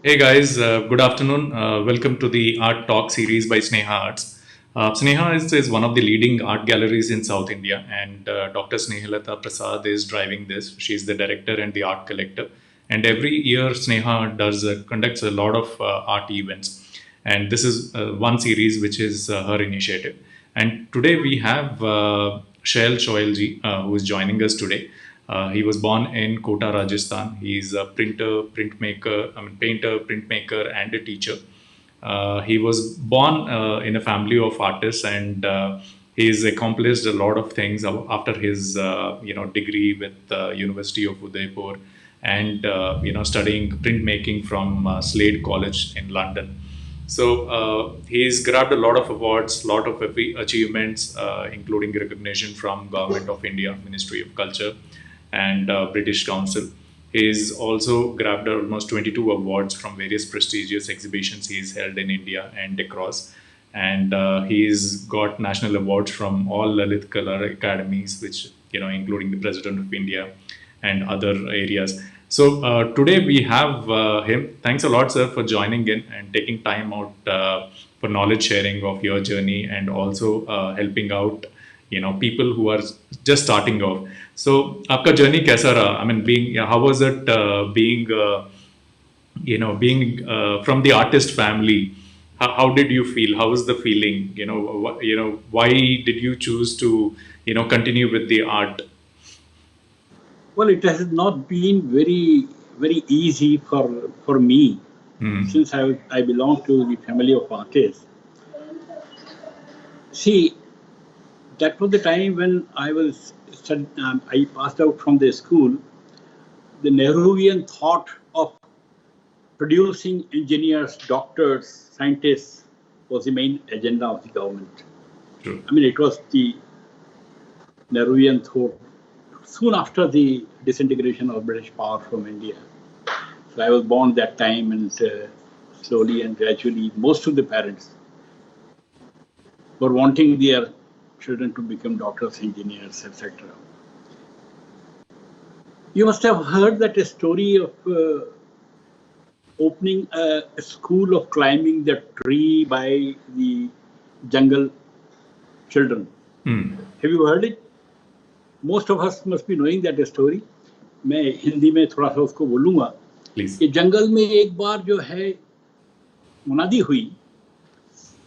Hey guys, good afternoon. Welcome to the Art Talk series by Sneha Arts. Sneha is one of the leading art galleries in South India, and Dr. Snehalata Prasad is driving this. She's the director and the art collector. And every year, Sneha does conducts a lot of art events, and this is one series which is her initiative. And today we have Shail Shoyalji, who is joining us today. He was born in Kota, Rajasthan. He's a painter, printmaker, and a teacher. He was born in a family of artists, and he's accomplished a lot of things after his, degree with University of Udaipur, and studying printmaking from Slade College in London. So he's grabbed a lot of awards, lot of achievements, including recognition from Government of India, Ministry of Culture, and British Council. He's also grabbed almost 22 awards from various prestigious exhibitions he's held in India and across. And he's got national awards from all Lalit Kala academies, which, including the President of India and other areas. So today we have him. Thanks a lot, sir, for joining in and taking time out for knowledge sharing of your journey, and also helping out people who are just starting off. So आपका journey कैसा रहा? I mean, being how was it being being from the artist family? How did you feel? How was the feeling? Why did you choose to continue with the art? Well, it has not been very easy for me since I belong to the family of artists. See, that was the time when I passed out from the school. The Nehruvian thought of producing engineers, doctors, scientists was the main agenda of the government. True. I mean, it was the Nehruvian thought soon after the disintegration of British power from India. So I was born that time, and slowly and gradually, most of the parents were wanting their children to become doctors, engineers, etc. You must have heard that a story of opening a school of climbing the tree by the jungle children. Have you heard it? Most of us must be knowing that story. मैं हिंदी में थोड़ा सा उसको बोलूँगा कि जंगल में एक बार जो है मुनादी हुई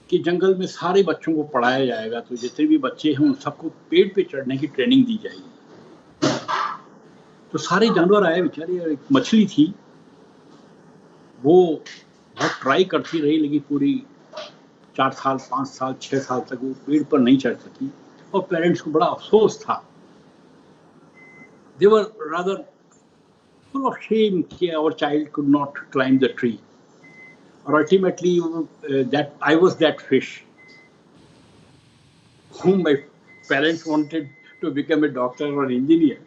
कि जंगल में सारे बच्चों को पढ़ाया जाएगा, तो जितने भी बच्चे हैं उन सबको पेड़ पे चढ़ने की ट्रेनिंग दी जाएगी। तो सारे जानवर आए बेचारे, और एक मछली थी, वो बहुत ट्राई करती रही, लेकिन पूरी 4 साल, 5 साल, 6 साल तक वो पेड़ पर नहीं चढ़ सकी, और पेरेंट्स को बड़ा अफसोस था। They were rather full of shame that our child could not climb the tree. Or ultimately, that I was that fish whom my parents wanted to become a doctor or engineer.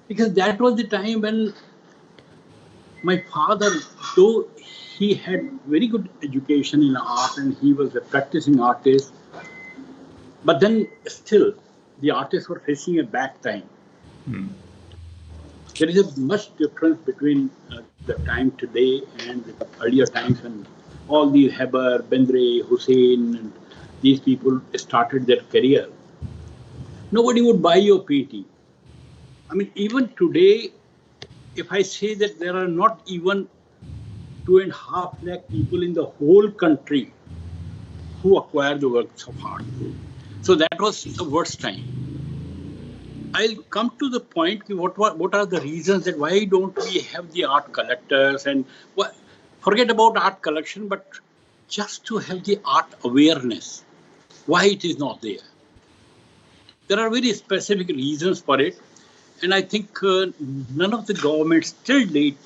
Because that was the time when my father, though he had very good education in art and he was a practicing artist, but then still the artists were facing a bad time. There is a much difference between the time today and the earlier times when all these Heber, Bendre, Hussein, and these people started their career. Nobody would buy your PT. I mean, even today, if I say that there are not even 2.5 lakh people in the whole country who acquire the works of art. So that was the worst time. I'll come to the point, what are the reasons that why don't we have the art collectors, and forget about art collection, but just to have the art awareness, why it is not there. There are very specific reasons for it, and I think none of the governments till date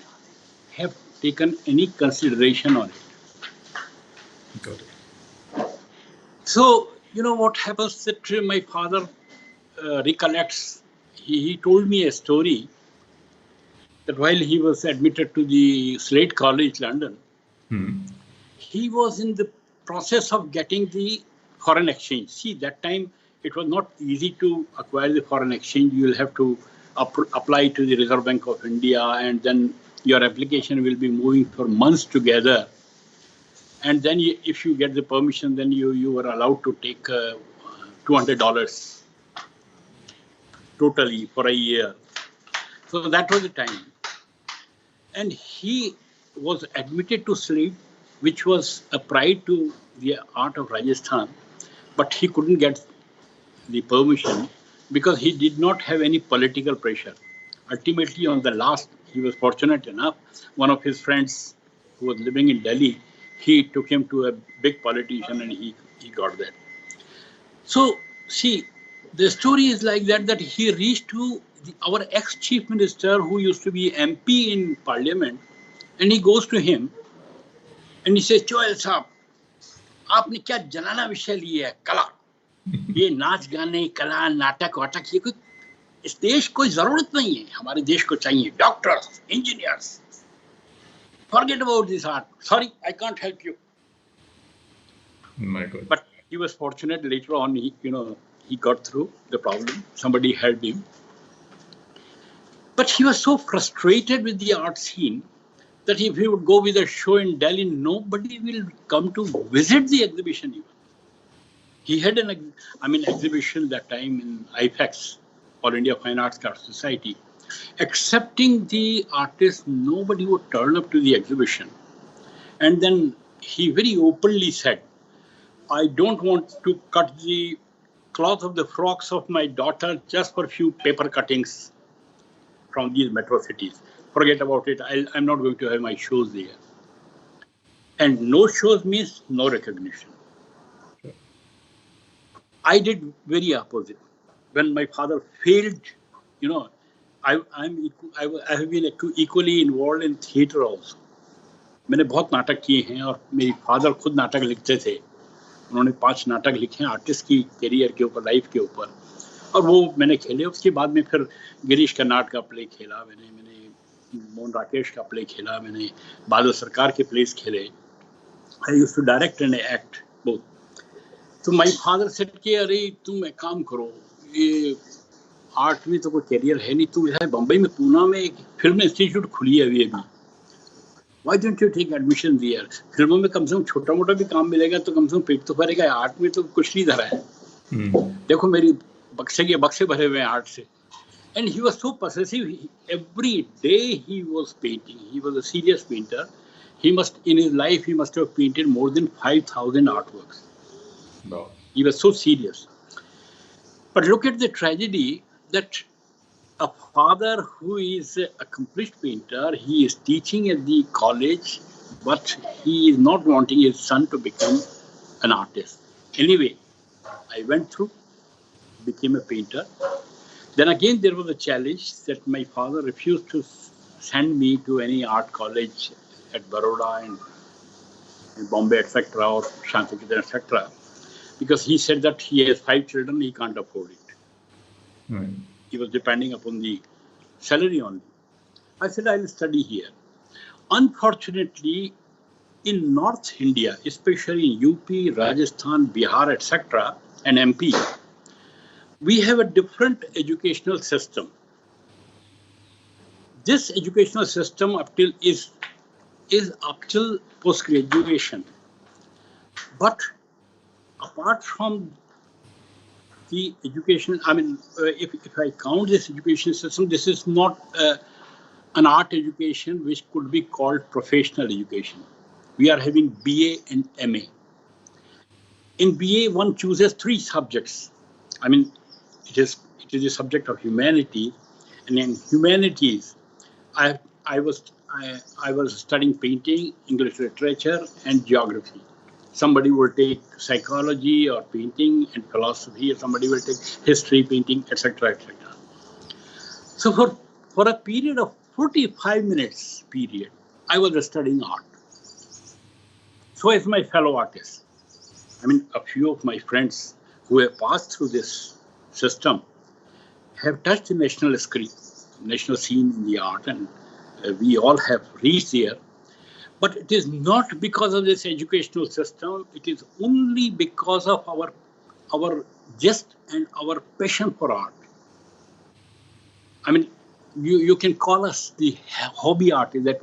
have taken any consideration on it. Got it. So, what happens that my father recollects, he told me a story that while he was admitted to the Slade College, London, he was in the process of getting the foreign exchange. See, that time it was not easy to acquire the foreign exchange. You will have to apply to the Reserve Bank of India, and then Your application will be moving for months together. And then if you get the permission, then you were allowed to take $200 totally for a year. So that was the time. And he was admitted to sleep, which was a pride to the art of Rajasthan, but he couldn't get the permission because he did not have any political pressure. Ultimately, on the last, he was fortunate enough, one of his friends who was living in Delhi, he took him to a big politician and he got that. So, see, the story is like that, that he reached to our ex-chief minister who used to be MP in parliament, and he goes to him and he says, Choel साहब, आपने क्या जनाना विषय लिया है, कला, ये नाच गाने, कला, नाटक वाटक, ये कोई इस देश को जरूरत नहीं है, हमारे देश को चाहिए doctors, engineers. Forget about this art. Sorry, I can't help you. My God. But he was fortunate. Later on, he got through the problem. Somebody helped him. But he was so frustrated with the art scene that if he would go with a show in Delhi, nobody will come to visit the exhibition even. He had an exhibition that time in IFEX, All India Fine Arts Society. Excepting the artists, nobody would turn up to the exhibition. And then he very openly said, I don't want to cut the cloth of the frocks of my daughter just for a few paper cuttings from these metro cities. Forget about it. I'm not going to have my shows there. And no shows means no recognition. I did very opposite. When my father failed, I have been equally involved in theatre also. मैंने बहुत नाटक किए हैं और मेरी father खुद नाटक लिखते थे. उन्होंने 5 नाटक लिखे हैं आर्टिस्ट की करियर के ऊपर, लाइफ के ऊपर, और वो मैंने खेले. उसके बाद में फिर गिरीश कर्नाड का प्ले खेला मैंने मोहन राकेश का प्ले खेला मैंने, बादल सरकार के प्लेस खेले. I used to direct and act both. तो माय फादर सेड कि अरे तुम एक काम करो, ये आर्ट में तो कोई करियर है नहीं, तुम है बम्बई में पूना में एक फिल्म इंस्टीट्यूट खुली है अभी. Why don't you take admission there? फिल्मों में कम से कम छोटा मोटा भी काम मिलेगा तो कम से कम पेट तो भरेगा. आर्ट में तो कुछ नहीं धरा है. देखो मेरी बक्से भरे हुए हैं आर्ट से. And he was so possessive. Every day he was painting. He was a serious painter. In his life, he must have painted more than 5,000 artworks. Wow. He was so serious. But look at the tragedy that a father who is an accomplished painter, he is teaching at the college, but he is not wanting his son to become an artist. Anyway, I went through, became a painter. Then again, there was a challenge that my father refused to send me to any art college at Baroda and in Bombay, etc., or Shantiniketan, etc., because he said that he has 5 children, he can't afford it. Right. He was depending upon the salary only. I said, I'll study here. Unfortunately, in North India, especially in UP, Rajasthan, Bihar, etc., and MP, we have a different educational system. This educational system is up till post-graduation. But apart from the education, if I count this education system, this is not an art education which could be called professional education. We are having BA and MA. In BA, one chooses 3 subjects. It is a subject of humanity, and in humanities, I was studying painting, English literature, and geography. Somebody will take psychology or painting and philosophy, or somebody will take history, painting, etc., etc. So for a period of 45 minutes period, I was studying art. So as my fellow artists, a few of my friends who have passed through this system have touched the national scene in the art, and we all have reached there. But it is not because of this educational system. It is only because of our zest and our passion for art. you can call us the hobby artists, that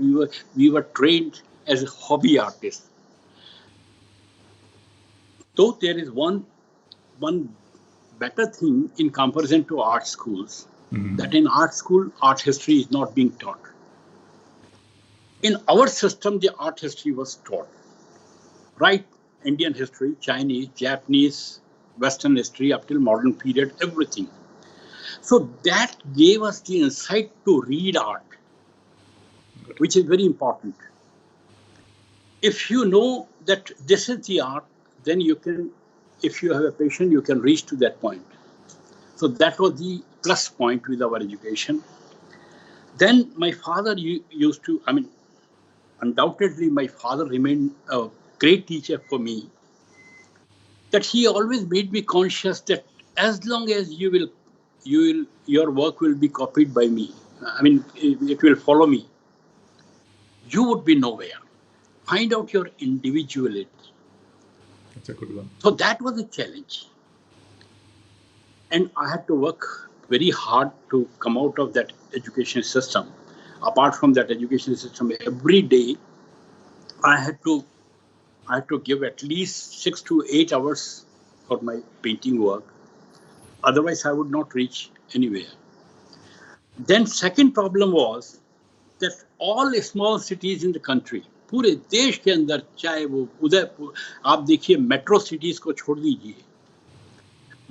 we were trained as hobby artists. Though there is one better thing in comparison to art schools, that in art school, art history is not being taught. In our system, the art history was taught. Right? Indian history, Chinese, Japanese, Western history up till modern period, everything. So that gave us the insight to read art, which is very important. If you know that this is the art, then you can, if you have a patient, you can reach to that point. So that was the plus point with our education. Then my father used to, undoubtedly my father remained a great teacher for me, that he always made me conscious that as long as your work will be copied by me, it will follow me, you would be nowhere. Find out your individuality. That's a good one. So that was a challenge. And I had to work very hard to come out of that education system. Apart from that education system, every day I had to give at least 6 to 8 hours for my painting work. Otherwise, I would not reach anywhere. Then second problem was that all small cities in the country, पूरे देश के अंदर, चाहे वो उदयपुर, आप देखिए metro cities को छोड़ दीजिए,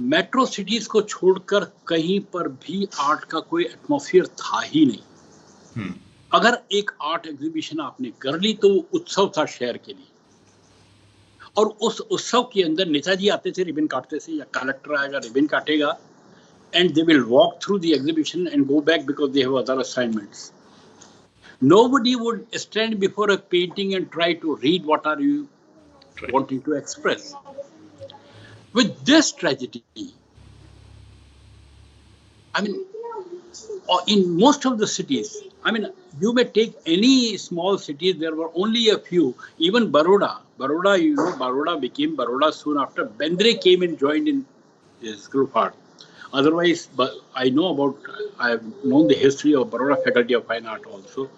मेट्रो सिटीज को छोड़कर कहीं पर भी आर्ट का कोई एटमॉस्फेयर था ही नहीं. अगर एक आर्ट एग्जीबिशन आपने कर ली तो वो उत्सव था शहर के लिए, और उस उत्सव के अंदर नेताजी आते थे, रिबन काटते थे, या कलेक्टर आएगा रिबन काटेगा, and they will walk through the exhibition and go back because they have other assignments. Nobody would stand before a painting and try to read what are you wanting to express. With this tragedy, in most of the cities, you may take any small cities, there were only a few. Even Baroda, Baroda became Baroda soon after Bendre came and joined in the School of Art. Otherwise, I have known the history of Baroda Faculty of Fine Art also.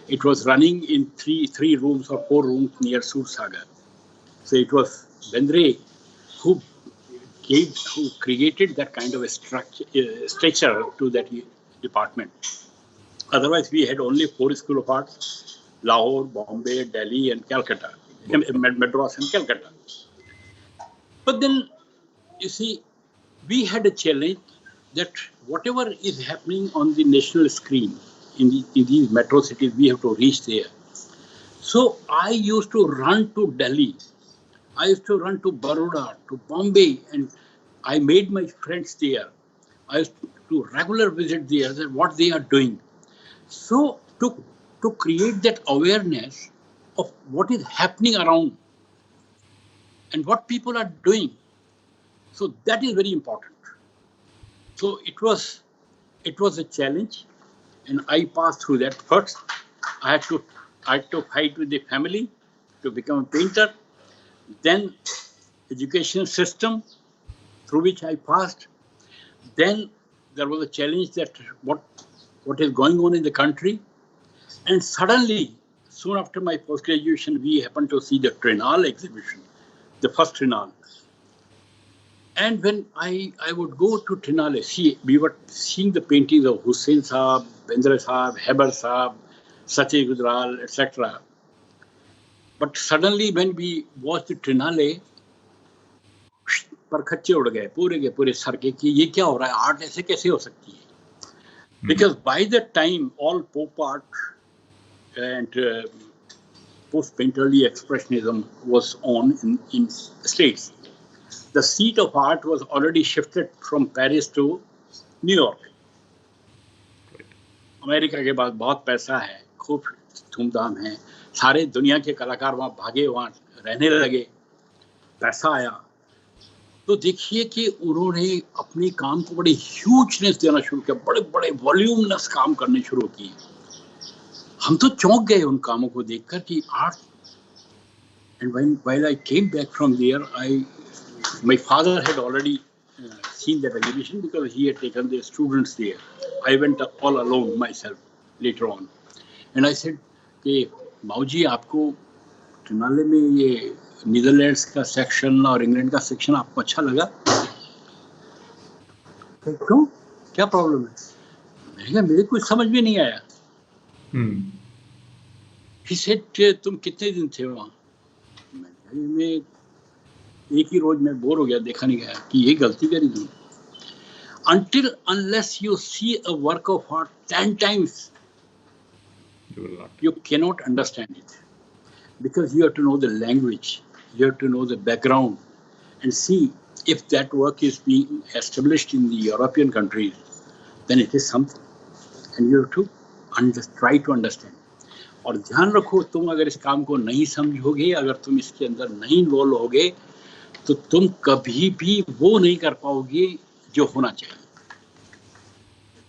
It was running in three rooms or 4 rooms near Sursagar. So it was Bendre who created that kind of a structure to that department. Otherwise, we had only 4 schools of arts: Lahore, Bombay, Delhi, and Calcutta, Madras and Calcutta. But then, you see, we had a challenge that whatever is happening on the national screen in these metro cities, we have to reach there. So I used to run to Delhi. I used to run to Baroda, to Bombay, and I made my friends there. I used to regular visit there, what they are doing. So to create that awareness of what is happening around and what people are doing. So that is very important. So it was a challenge, and I passed through that. First, I had to fight with the family to become a painter. Then education system through which I passed. Then there was a challenge that what is going on in the country. And suddenly, soon after my post-graduation, we happened to see the Trinal exhibition, the first Trinal. And when I would go to Trinal, we were seeing the paintings of Hussain Saab, Bendre Saab, Heber Saab, Sache Gujral, etc. But suddenly when we watched the Trinale, परखच्चे उड़ गए पूरे के पूरे sir के कि ये क्या हो रहा है, आर्ट ऐसे कैसे हो सकती है. Because by that time all pop art and post-painterly expressionism was on in States. The seat of art was already shifted from Paris to New York. America के पास बहुत पैसा है, खूब धूमधाम है, सारे दुनिया के कलाकार वहाँ भागे, वहाँ रहने लगे, पैसा आया. तो देखिए कि उन्होंने अपने काम को बड़े ह्यूजनेस देना शुरू किया, बड़े बड़े वॉल्यूमनस काम करने शुरू किए. हम तो चौंक गए उन कामों को देखकर कि art. And while I came back from there, my father had already seen that exhibition because he had taken the students there. I went all alone myself later on. And I said कि बाबूजी आपको टुनाले में ये Netherlands का section और England का section आपको अच्छा लगा? क्यों, क्या प्रॉब्लम है? मैंने कहा मेरे कुछ समझ में नहीं आया। He said तुम कितने दिन थे वहाँ? मैं एक ही रोज में बोर हो गया, देखा नहीं गया कि ये गलती करी तुम। Until unless you see a work of art 10 times, you cannot understand it, because you have to know the language, you have to know the background, and see if that work is being established in the European countries, then it is something, and you have to try to understand. और ध्यान रखो, तुम अगर इस काम को नहीं समझोगे, अगर तुम इसके अंदर नहीं इन्वॉल्व होगे, तो तुम कभी भी वो नहीं कर पाओगे जो होना चाहिए.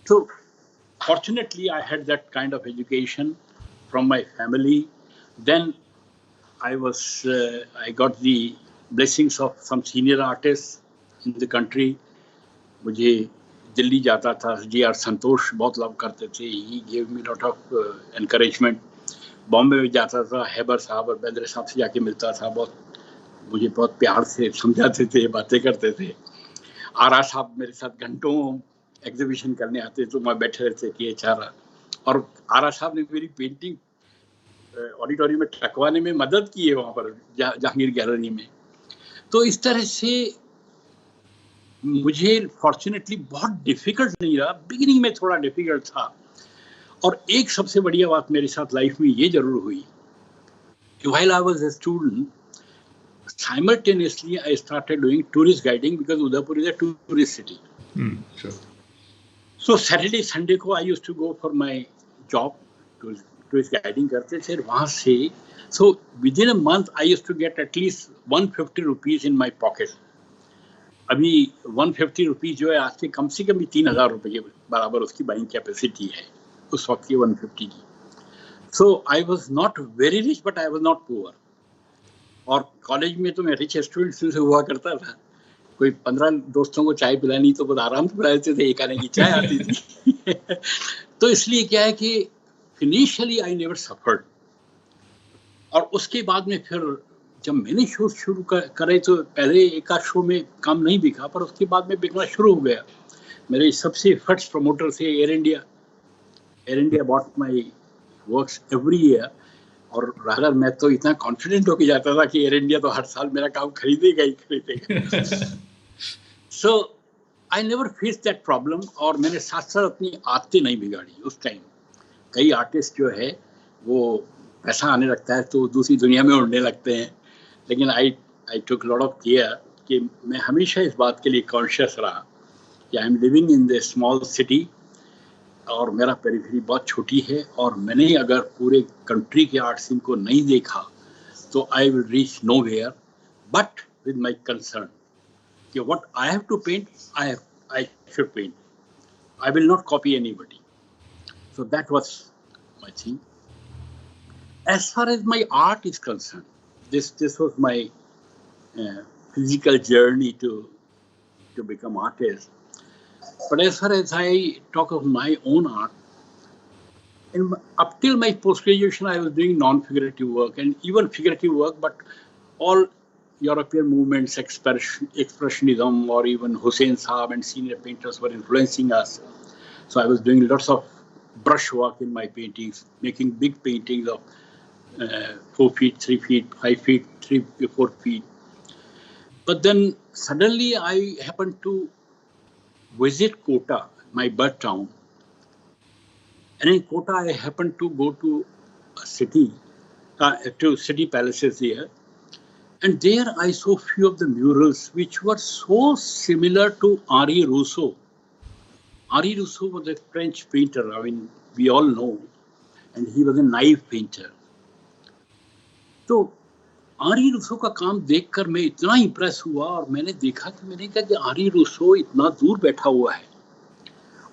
So fortunately I had that kind of education from my family. Then I got the blessings of some senior artists in the country. मुझे दिल्ली जाता था, G.R. संतोष बहुत लव करते थे. He gave me lot of encouragement. Bombay में जाता था, Haber साहब और बेंद्रे साहब से जाके मिलता था, मुझे बहुत प्यार से समझाते थे, बातें करते थे. आरा साहब मेरे साथ घंटों एग्जीबिशन करने आते, तो मैं बैठे रहते कि चारा. और आरा साहब ने मेरी पेंटिंग ऑडिटोरियम में टकवाने में मदद की है वहाँ पर जहांगीर गैलरी में. तो इस तरह से मुझे फॉर्चुनेटली बहुत डिफिकल्ट नहीं रहा. बिगिनिंग में थोड़ा डिफिकल्ट था. और एक सबसे बढ़िया बात मेरे साथ लाइफ में ये जरूर हुई कि while I was a student, simultaneously I started doing tourist guiding because Udaipur is a tourist city. Sure. So Saturday, Sunday को I used to go for my job, tourist guiding करते थे. वहाँ से, so within a month I used to get at least 150 rupees in my pocket. अभी 150 rupees जो है आज से कम 3,000 रुपए के बराबर उसकी बाइंग कैपेसिटी है उस वक्त की 150 की. So I was not very rich, but I was not poor. और कॉलेज में तो मैं रिच स्टूडेंट से हुआ करता था. कोई 15 दोस्तों को चाय पिलानी तो बहुत आराम से पिला देते थे, एक आने की चाय आती थी. तो इसलिए क्या है कि इनिशियली आई नेवर सफर्ड. और उसके बाद में फिर जब मैंने शो शुरू करे तो पहले एक आध शो में काम नहीं बिका, पर उसके बाद में बिकना शुरू हो गया. मेरे सबसे फर्स्ट प्रमोटर थे air India. Air India bought my works every year. और रादर मैं तो इतना कॉन्फिडेंट होके जाता था कि एयर इंडिया तो हर साल मेरा काम खरीदेगा ही खरीदेगा. So I never face that problem. और मैंने साथ साथ अपनी आदतें नहीं बिगाड़ी. उस टाइम कई आर्टिस्ट जो है वो पैसा आने लगता है तो दूसरी दुनिया में उड़ने लगते हैं, लेकिन आई टुक लॉट ऑफ केयर कि मैं हमेशा इस बात के लिए कॉन्शियस रहा कि I am living in the small city और मेरा पेरिफेरी बहुत छोटी है. और मैंने अगर पूरे कंट्री के आर्ट सीन को नहीं देखा तो I will reach nowhere, but with my concern कि what I have to paint I should paint. I will not copy anybody. So that was my thing. As far as my art is concerned, this was my physical journey to become artist. But as far as I talk of my own art, up till my post-graduation, I was doing non-figurative work and even figurative work, but all European movements, expressionism, or even Hussein Saab and senior painters were influencing us. So I was doing lots of brush work in my paintings, making big paintings of 4 feet, 3 feet, 5 feet, 3 to 4 feet. But then suddenly I happened to visit Kota, my birth town. And in Kota, I happened to go to a city, to city palaces there. And there I saw few of the murals which were so similar to Henri Rousseau. Henri Rousseau was a French painter, I mean, we all know. And he was a naive painter. तो आरी Rousseau का काम देखकर मैं इतना impress हुआ और मैंने देखा कि मैंने कहा कि आरी रूसो इतना दूर बैठा हुआ है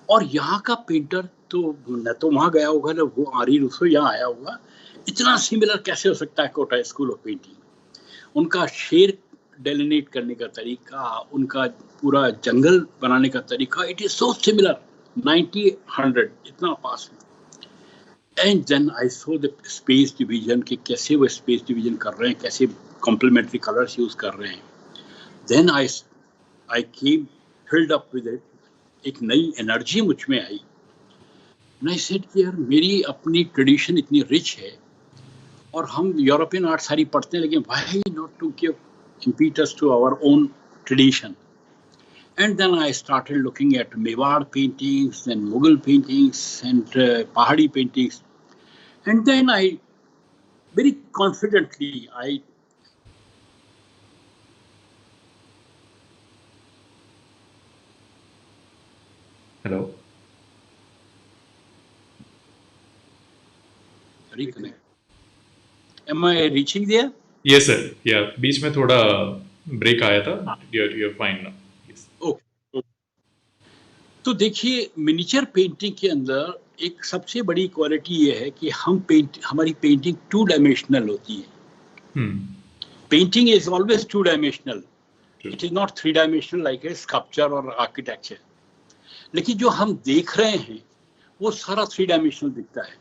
और यहाँ का पेंटर तो न तो वहाँ गया होगा ना वो आरी रूसो यहाँ आया होगा. इतना सिमिलर कैसे हो सकता है कोटा स्कूल ऑफ पेंटिंग. उनका शेर डेलिनेट करने का तरीका, उनका पूरा जंगल बनाने का तरीका, इट इज सो सिमिलर. 90, 100 इतना पास में. And then I saw the space division कि कैसे वो space division कर रहे हैं, कैसे complementary colors use कर रहे हैं. Then I came filled up with it. एक नई एनर्जी मुझ में आई. And I said कि यार मेरी अपनी ट्रेडिशन इतनी रिच है और हम यूरोपियन आर्ट सारी पढ़ते हैं, लेकिन why not to give impetus to our own tradition? And then I started looking at Mewar paintings, then Mughal paintings, and Pahadi paintings. And then I, very confidently, Hello. reconnect. Am I reaching there? Yes, sir. Yeah. बीच में थोड़ा break आया था. You're fine now. Yes. Okay. तो देखिए miniature painting के अंदर एक सबसे बड़ी क्वालिटी ये है कि हमारी पेंटिंग 2 डायमेंशनल होती है. Painting is always 2 dimensional. It is not 3 dimensional like a sculpture और आर्किटेक्चर. लेकिन जो हम देख रहे हैं वो सारा 3 डायमेंशनल दिखता है.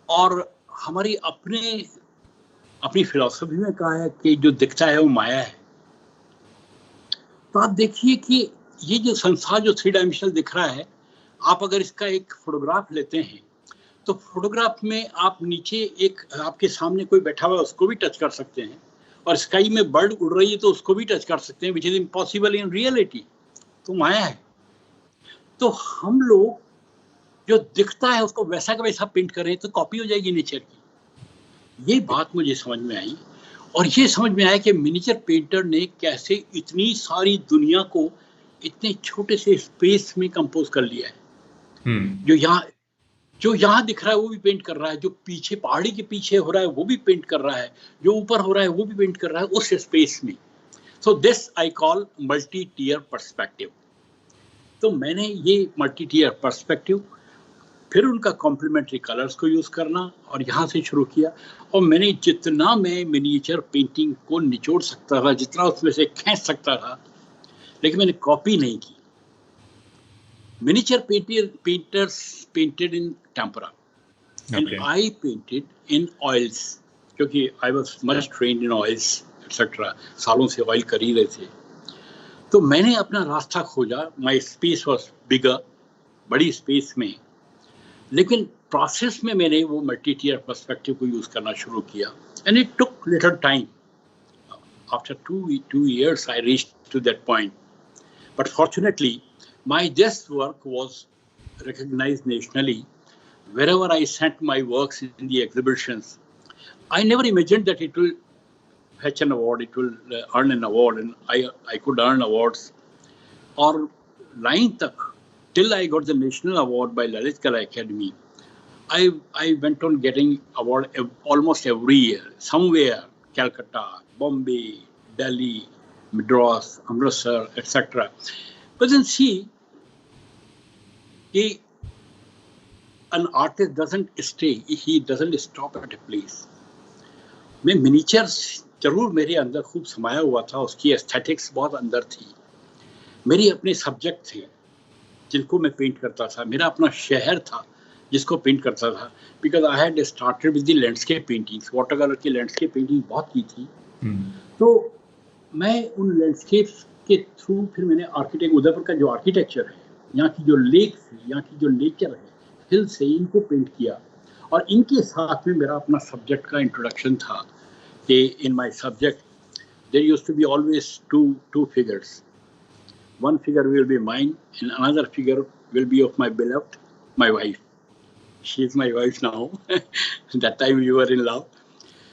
और हमारी अपनी फिलॉसफी में कहा है कि जो दिखता है वो माया है. तो आप देखिए कि ये जो संसार जो 3 डायमेंशनल दिख रहा है, आप अगर इसका एक फोटोग्राफ लेते हैं तो फोटोग्राफ में आप नीचे एक आपके सामने कोई बैठा हुआ है उसको भी टच कर सकते हैं, और स्काई में बर्ड उड़ रही है तो उसको भी टच कर सकते हैं, which is impossible in reality. तो माया है. तो हम लोग जो दिखता है उसको वैसा का वैसा पेंट कर रहे हैं तो कॉपी हो जाएगी नेचर की. ये बात मुझे समझ में आई, और ये समझ में आया कि मिनिएचर पेंटर ने कैसे इतनी सारी दुनिया को इतने छोटे से स्पेस में कंपोज कर लिया है. जो यहाँ दिख रहा है वो भी पेंट कर रहा है, जो पीछे पहाड़ी के पीछे हो रहा है वो भी पेंट कर रहा है, जो ऊपर हो रहा है वो भी पेंट कर रहा है उस स्पेस में. So this I call multi tier perspective. तो मैंने ये मल्टी टियर पर्सपेक्टिव, फिर उनका कॉम्प्लीमेंट्री कलर्स को यूज करना, और यहाँ से शुरू किया. और मैंने जितना मैं मिनिएचर पेंटिंग को निचोड़ सकता था, जितना उसमें से खींच सकता था, लेकिन मैंने कॉपी नहीं की. Miniature painters painted in tempera, and I painted in oils, क्योंकि I was much trained in oils, etc. सालों से ऑयल कर ही रहे थे. तो मैंने अपना रास्ता खोजा. My space was bigger, बड़ी स्पेस में, लेकिन प्रोसेस में मैंने वो मल्टी टियर पर्सपेक्टिव को यूज करना शुरू किया. And it took little time. After two years, I reached to that point. But fortunately, this work was recognized nationally. Wherever I sent my works in the exhibitions, I never imagined that it will fetch an award, it will earn an award, and I could earn awards. Or 9th tak, till I got the national award by Lalit Kala Academy, I went on getting award almost every year, somewhere, Calcutta, Bombay, Delhi, Madras, Amritsar, etc. But then see, an artist doesn't stay, he doesn't stop at a place. मैं miniature जरूर मेरे अंदर खूब समाया हुआ था, उसकी aesthetics बहुत अंदर थी. मेरी अपने सब्जेक्ट थे जिनको मैं पेंट करता था, मेरा अपना शहर था जिसको पेंट करता था. Because I had started with the landscape paintings, water colour की लैंडस्केप पेंटिंग बहुत की थी. तो मैं उन लैंडस्केप के थ्रू फिर मैंने आर्किटेक्ट, उदयपुर का जो आर्किटेक्चर है, यहाँ की जो लेक्स है, यहाँ की जो नेचर है, हिल्स है, इनको पेंट किया. और इनके साथ में मेरा अपना सब्जेक्ट का इंट्रोडक्शन था कि in my subject there used to be always two figures. One figure will be mine, and another figure will be of my beloved, my wife. She is my wife now. That time we were in love.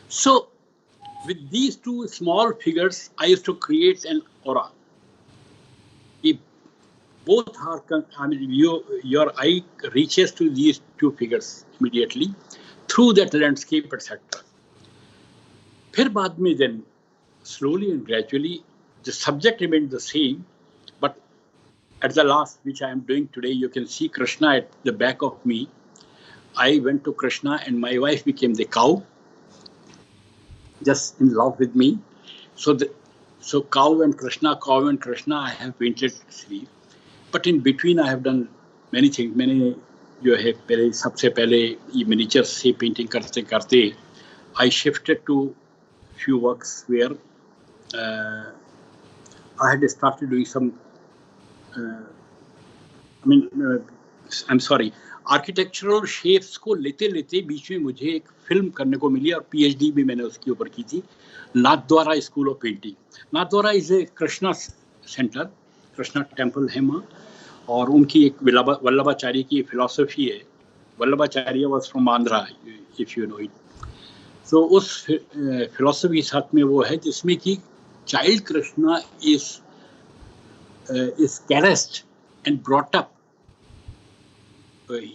So, with these two small figures, I used to create an aura. If both are, I mean, your eye reaches to these two figures immediately through that landscape, etc. फिर बाद में then slowly and gradually the subject remained the same, but at the last, which I am doing today, you can see Krishna at the back of me. I went to Krishna and my wife became the cow, just in love with me. So cow and Krishna, I have painted sleeve. But in between, I have done many thing. मैंने जो है पहले सबसे पहले ये miniature से painting करते करते I shifted to few works where I had started doing some I'm sorry, architectural shapes को लेते लेते बीच में मुझे एक फिल्म करने को मिली और पीएचडी भी मैंने उसके ऊपर की थी, Nathdwara school of painting. Nathdwara is a Krishna centre, Krishna temple है वहाँ, और उनकी एक वल्लभाचार्य की फिलॉसफी है। Vallabhacharya was from Andhra, if you know it. तो उस फिलॉसफी के साथ में वो है जिसमें कि child Krishna is caressed and brought up.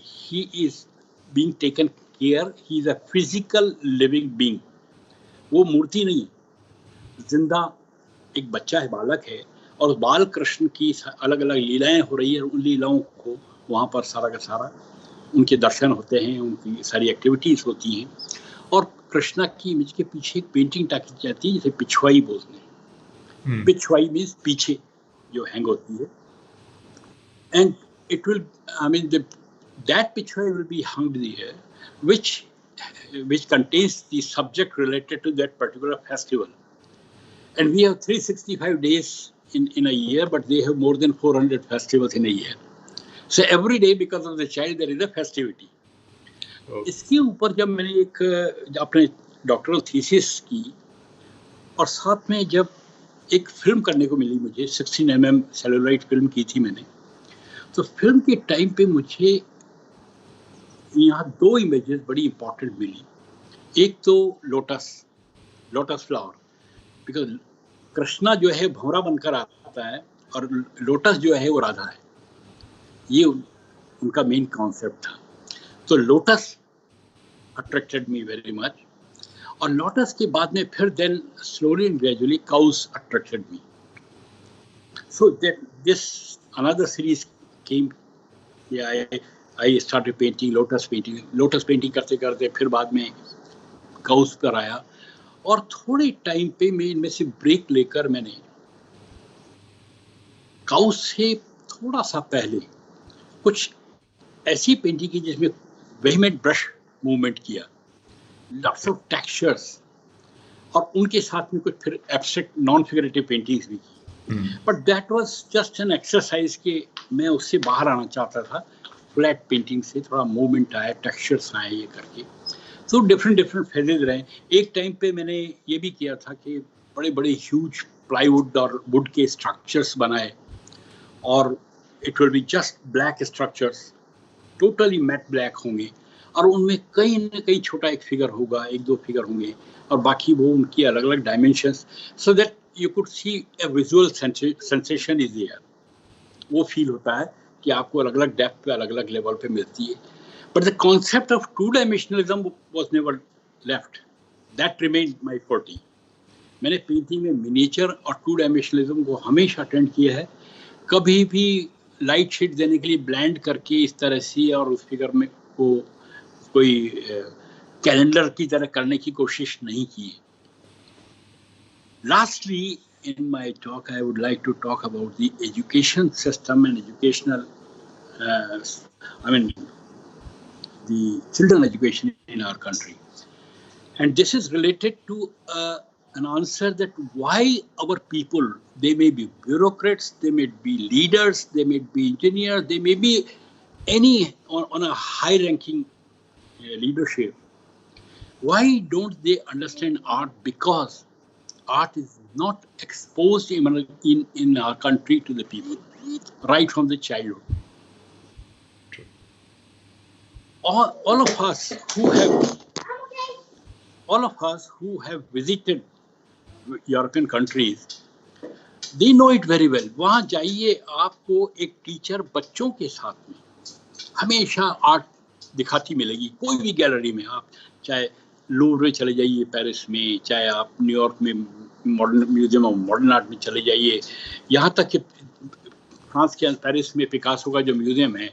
He is being taken care. He is a physical living being. वो मूर्ति नहीं, जिंदा एक बच्चा है, बालक है, और बाल कृष्ण की अलग अलग लीलाएं हो रही है। उन लीलाओं को वहाँ पर सारा का सारा उनके दर्शन होते हैं, उनकी सारी एक्टिविटीज होती हैं, और कृष्णा की इमेज के पीछे एक पेंटिंग टाकी जाती है जिसे पिछवाई बोलते हैं। पिछवाई मीन्स पीछे जो हैंग होती है, and it will, I mean that pichwai will be hung there, which contains the subject related to that particular festival. And we have 365 days in a year, but they have more than 400 festivals in a year. So every day, because of the child, there is a festivity. इसके ऊपर जब मैंने एक अपने doctoral thesis की, और साथ में जब एक फिल्म करने को मिली मुझे, 16 mm सेलुलॉइड फिल्म की थी मैंने, तो फिल्म के टाइम पे मुझे यहाँ दो इमेजेस बड़ी इंपॉर्टेंट मिली। एक तो लोटस फ्लावर, बिकॉज कृष्णा जो है भंवरा बनकर आता है और लोटस जो है वो राधा है, ये उनका मेन कॉन्सेप्ट था। तो lotus attracted me very much, और लोटस के बाद में फिर then slowly and gradually cows attracted me. So that this another series came, I started painting lotus painting करते करते फिर बाद में काउस पर आया, और थोड़े टाइम पे मैं इनमें से ब्रेक लेकर मैंने काउस से थोड़ा सा पहले कुछ ऐसी पेंटिंग की जिसमें वेहीमेंट ब्रश मूवमेंट किया, लॉट्स ऑफ टेक्सचर्स, और उनके साथ में कुछ फिर एब्स्ट्रैक्ट नॉन फिगरेटिव पेंटिंग्स भी की। But that was just an exercise के मैं उससे बाहर आना चाहता था। फ्लैट पेंटिंग से थोड़ा मूवमेंट आया, टेक्सचर्स आए, ये करके तो डिफरेंट फेजेज रहे। एक टाइम पे मैंने ये भी किया था कि बड़े बड़े ह्यूज प्लाईवुड और वुड के स्ट्रक्चर्स बनाए, और it will be just black structures, totally matte black होंगे, और उनमें कहीं न कहीं छोटा एक फिगर होगा, एक दो फिगर होंगे, और बाकी वो उनकी अलग अलग dimensions, so that you could see a visual sensation is there. वो फील होता है कि आपको अलग अलग डेप्थ पे, अलग अलग लेवल पे मिलती है। But the concept of two dimensionalism was never left, that remained my forte. मैंने पेंटिंग में मिनिएचर और टू डायमेंशनलिज्म को हमेशा अटेंड किया है। कभी भी लाइट शेड देने के लिए ब्लेंड करके इस तरह से और उस फिगर में को कोई कैलेंडर की तरह करने की कोशिश नहीं की। Lastly, in my talk, I would like to talk about the education system and educational, the children education in our country. And this is related to an answer that why our people, they may be bureaucrats, they may be leaders, they may be engineers, they may be any on a high-ranking leadership. Why don't they understand art? Because art is not exposed in our country to the people right from the childhood. True. All of us who have visited European countries, they know it very well. वहाँ जाइए, आपको एक teacher बच्चों के साथ में हमेशा art दिखाती मिलेगी। कोई भी गैलरी में, आप चाहे लूव्र में चले जाइए पेरिस में, चाहे आप न्यूयॉर्क में modern museum of modern art में चले जाइए, यहाँ तक कि फ्रांस के पेरिस में पिकासो का जो म्यूजियम है,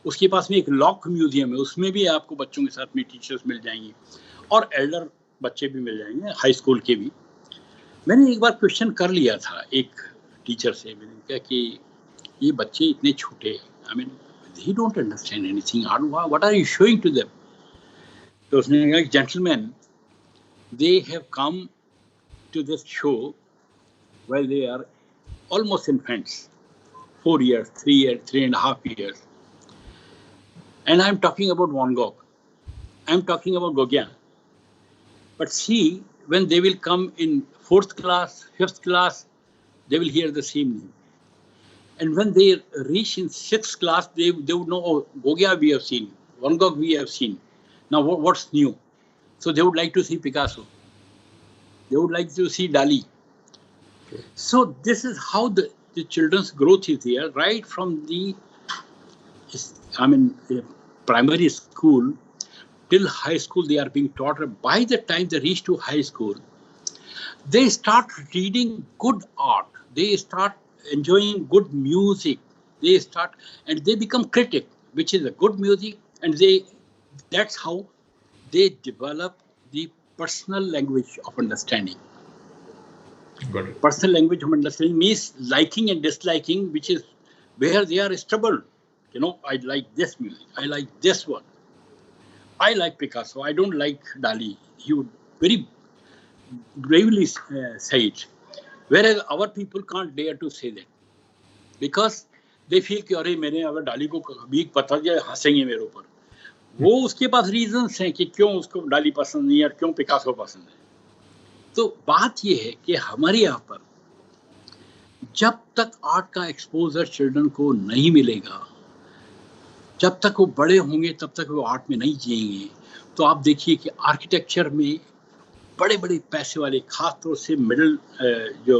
उसके पास में एक लॉक म्यूजियम है, उसमें भी आपको बच्चों के साथ में टीचर्स मिल जाएंगे और एल्डर बच्चे भी मिल जाएंगे, हाई स्कूल के भी। मैंने एक बार क्वेश्चन कर लिया था एक टीचर से, मैंने कहा कि ये बच्चे इतने छोटे, I mean they don't understand anything. What are you showing to them? So उसने कहा, gentlemen, they have come to this show while they are almost infants, 4 years, 3 years, 3.5 years. And I'm talking about Van Gogh. I'm talking about Gauguin. But see, when they will come in 4th class, 5th class, they will hear the same name. And when they reach in 6th class, they would know, oh, Gauguin we have seen, Van Gogh we have seen. Now what's new? So they would like to see Picasso. They would like to see Dali. Okay. So this is how the children's growth is here, right from the primary school till high school. They are being taught. By the time they reach to high school, they start reading good art. They start enjoying good music. They start and they become critic, which is a good music, and that's how they develop the personal language of understanding. Got it. Personal language of understanding means liking and disliking, which is where they are stubborn. You know, I like this music. I like this one. I like Picasso. I don't like Dali. He would very bravely say it. Whereas our people can't dare to say that. Because they feel कि अरे मैंने अगर डाली को कभी पता दिया हंसेंगे मेरे ऊपर. वो उसके पास रीजंस हैं कि क्यों उसको डाली पसंद नहीं है और क्यों पिकासो पसंद है. तो बात ये है कि हमारे यहाँ पर जब तक आर्ट का एक्सपोजर चिल्ड्रन को नहीं मिलेगा, जब तक वो बड़े होंगे तब तक वो आर्ट में नहीं जिएंगे. तो आप देखिए कि आर्किटेक्चर में बड़े बड़े पैसे वाले, खास तौर से जो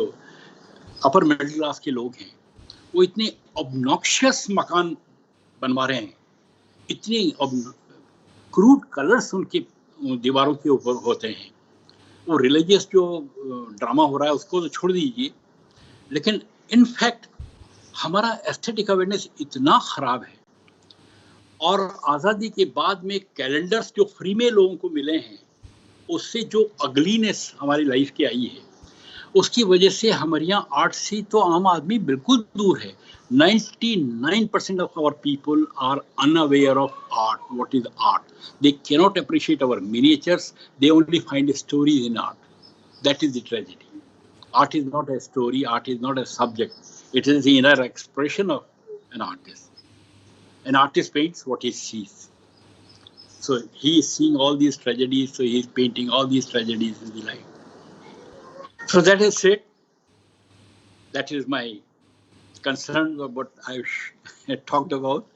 अपर मिडिल क्लास के लोग हैं, वो इतने ऑब्नॉक्शियस मकान बनवा रहे हैं, इतने क्रूड कलर्स उनकी दीवारों के ऊपर होते हैं. वो रिलीजियस जो ड्रामा हो रहा है उसको तो छोड़ दीजिए, लेकिन इनफैक्ट हमारा एस्थेटिक अवेयरनेस इतना खराब है. और आज़ादी के बाद में कैलेंडर्स जो फ्री में लोगों को मिले हैं, उससे जो अगलीनेस हमारी लाइफ की आई है, उसकी वजह से हमारे यहाँ आर्ट से तो आम आदमी बिल्कुल दूर है. 99% of our people are unaware of art. What is art? They cannot appreciate our miniatures. They only find stories in art. That is the tragedy. Art is not a story. Art is not a subject. It is the inner expression of an artist. An artist paints what he sees. So he is seeing all these tragedies, so he is painting all these tragedies in the life. So that is it. That is my concern of what I talked about.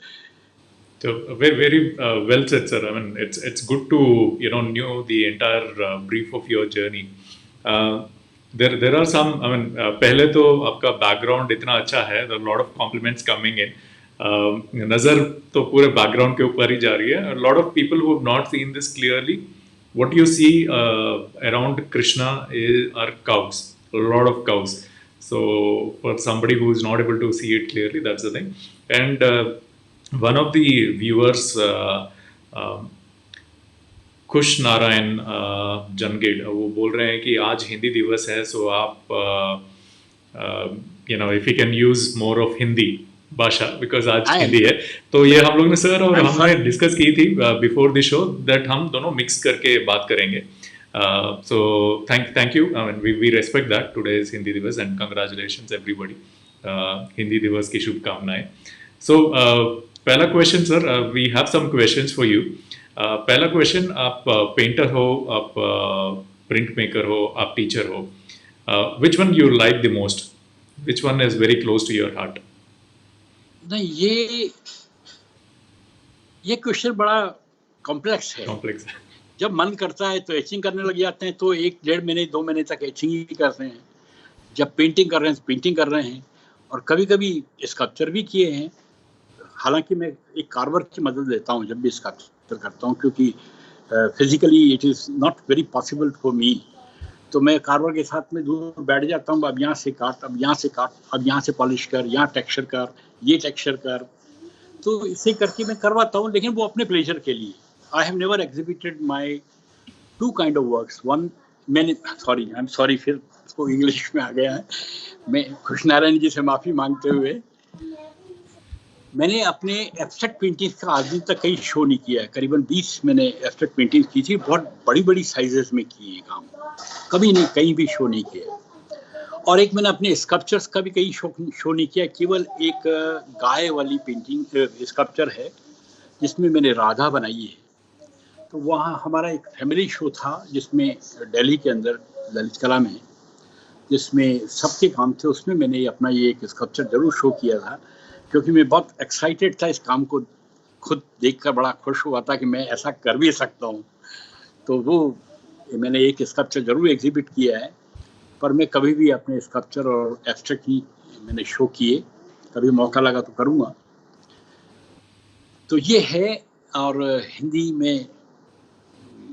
So very well said, sir. I mean, it's good to know the entire brief of your journey. There are some. I mean, पहले तो आपका background इतना अच्छा है. There are a lot of compliments coming in. नजर तो पूरे background के ऊपर ही जा रही है. A lot of people who have not seen this clearly, what you see around Krishna are cows. A lot of cows. So for somebody who is not able to see it clearly, that's the thing. And one of the viewers, खुश नारायण जनगेड, वो बोल रहे हैं कि आज हिंदी दिवस है, सो आप if you can use more of Hindi भाषा, बिकॉज आज हिंदी है. तो ये हम लोग ने सर और हमने डिस्कस की थी बिफोर द शो दैट हम दोनों मिक्स करके बात करेंगे. So thank you. I mean, we respect that. Today is Hindi Divas and congratulations everybody. Hindi Divas की शुभकामनाएं. So पहला question sir, we have some questions for you. पहला question, आप पेंटर हो, आप प्रिंट मेकर हो, आप टीचर हो, which one you like the most? Which one is very close to your heart? नहीं, ये क्वेश्चन बड़ा कॉम्प्लेक्स है. जब मन करता है तो एचिंग करने लग जाते हैं, तो 1-1.5 महीने 2 महीने तक एचिंग ही करते हैं. जब पेंटिंग कर रहे हैं पेंटिंग कर रहे हैं, और कभी कभी स्कल्पचर भी किए हैं. हालांकि मैं एक कार्वर की मदद लेता हूँ जब भी स्कल्पचर करता हूँ, क्योंकि physically it is not very possible for me. तो मैं कार्वर के साथ में दूर बैठ जाता हूँ. अब यहाँ से काट, अब यहाँ से काट, अब यहाँ से पॉलिश कर, यहाँ टेक्सचर कर, ये टेक्सचर कर. तो इसे करके मैं करवाता हूँ, लेकिन वो अपने प्लेजर के लिए. I have never exhibited my 2 kind of works. One, I'm sorry, फिर उसको इंग्लिश में आ गया है. मैं खुश नारायण जी से माफ़ी मांगते हुए, मैंने अपने एब्स्ट्रैक्ट पेंटिंग्स का आज दिन तक कहीं शो नहीं किया है। करीबन 20 मैंने एब्स्ट्रैक्ट पेंटिंग्स की थी, बहुत बड़ी-बड़ी साइजेस में किए हैं काम। कभी नहीं, कहीं भी शो नहीं किया। और एक मैंने अपने स्कल्पचर्स का भी कहीं शो नहीं किया। केवल एक गाय वाली पेंटिंग स्कल्पचर है, जिसमें मैंने राधा बनाई है। तो वहाँ हमारा एक फैमिली शो था, जिसमें दिल्ली के अंदर ललित कला में, जिसमें सबके काम थे। उसमें मैंने अपना ये एक स्कल्पचर ज़रूर शो किया था, क्योंकि मैं बहुत एक्साइटेड था इस काम को खुद देखकर बड़ा खुश हुआ था कि मैं ऐसा कर भी सकता हूँ। तो वो मैंने एक स्कल्पचर ज़रूर एग्ज़िबिट किया है, पर मैं कभी भी अपने स्कल्पचर और एब्स्ट्रैक्ट ही मैंने शो किए। कभी मौका लगा तो करूँगा। तो ये है। और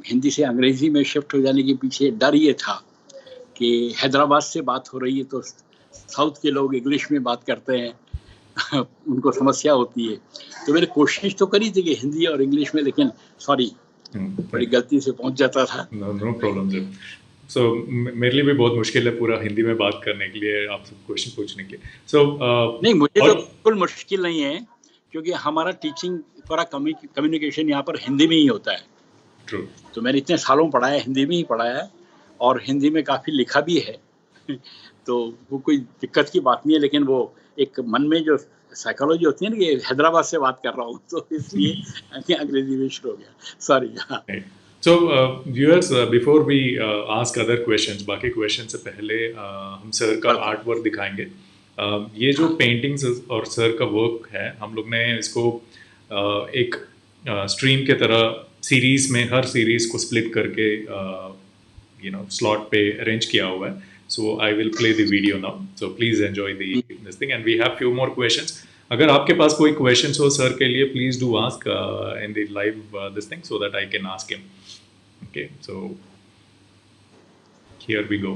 हिंदी से अंग्रेज़ी में शिफ्ट हो जाने के पीछे डर ये था कि हैदराबाद से बात हो रही है तो साउथ के लोग इंग्लिश में बात करते हैं। उनको समस्या होती है। तो मैंने कोशिश तो करी थी कि हिंदी और इंग्लिश में, लेकिन सॉरी बड़ी गलती से पहुंच जाता था। No problem sir. सो मेरे लिए भी बहुत मुश्किल है पूरा हिंदी में बात करने के लिए, आपसे क्वेश्चन पूछने के लिए। सो नहीं, मुझे तो बिल्कुल मुश्किल नहीं है, क्योंकि हमारा टीचिंग पूरा कम्युनिकेशन यहाँ पर हिंदी में ही होता है। ट्रू। तो मैंने इतने सालों पढ़ा है, हिंदी में ही पढ़ा है, और हिंदी में काफ़ी लिखा भी है। तो वो कोई दिक्कत की बात नहीं है, लेकिन वो एक मन में जो साइकोलॉजी होती है ना कि हैदराबाद से बात कर रहा हूँ, तो इसलिए अंग्रेजी में शुरू हो गया। Sorry. So, viewers, before we ask other questions, बाकी क्वेश्चन से पहले हम सर का आर्ट वर्क दिखाएंगे। ये जो पेंटिंग्स और सर का वर्क है, हम लोग ने इसको एक स्ट्रीम के तरह सीरीज में, हर सीरीज को स्प्लिट करके स्लॉट पे अरेंज किया हुआ है। So I will play the video now. So please enjoy this thing, and we have few more questions. अगर आपके पास कोई questions हो सर के लिए, please do ask in the live this thing so that I can ask him. Okay, so here we go.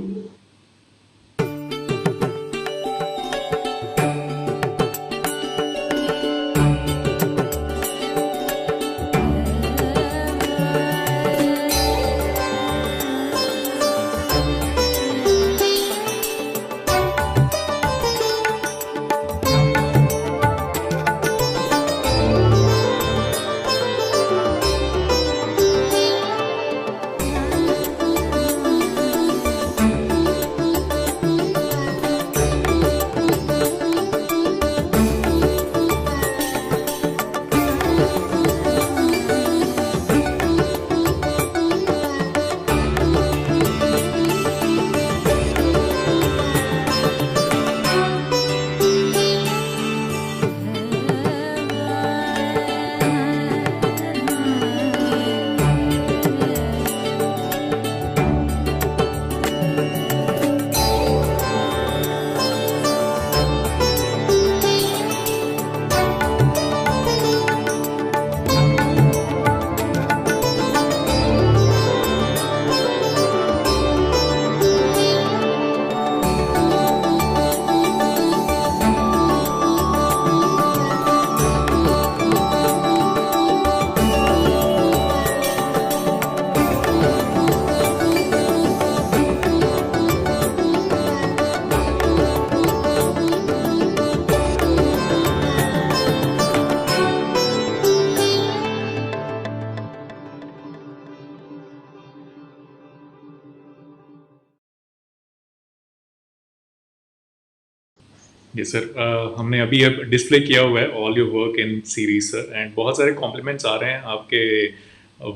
ये sir हमने अभी अब डिस्प्ले किया हुआ है all your work in series sir, and बहुत सारे कॉम्प्लीमेंट्स आ रहे हैं आपके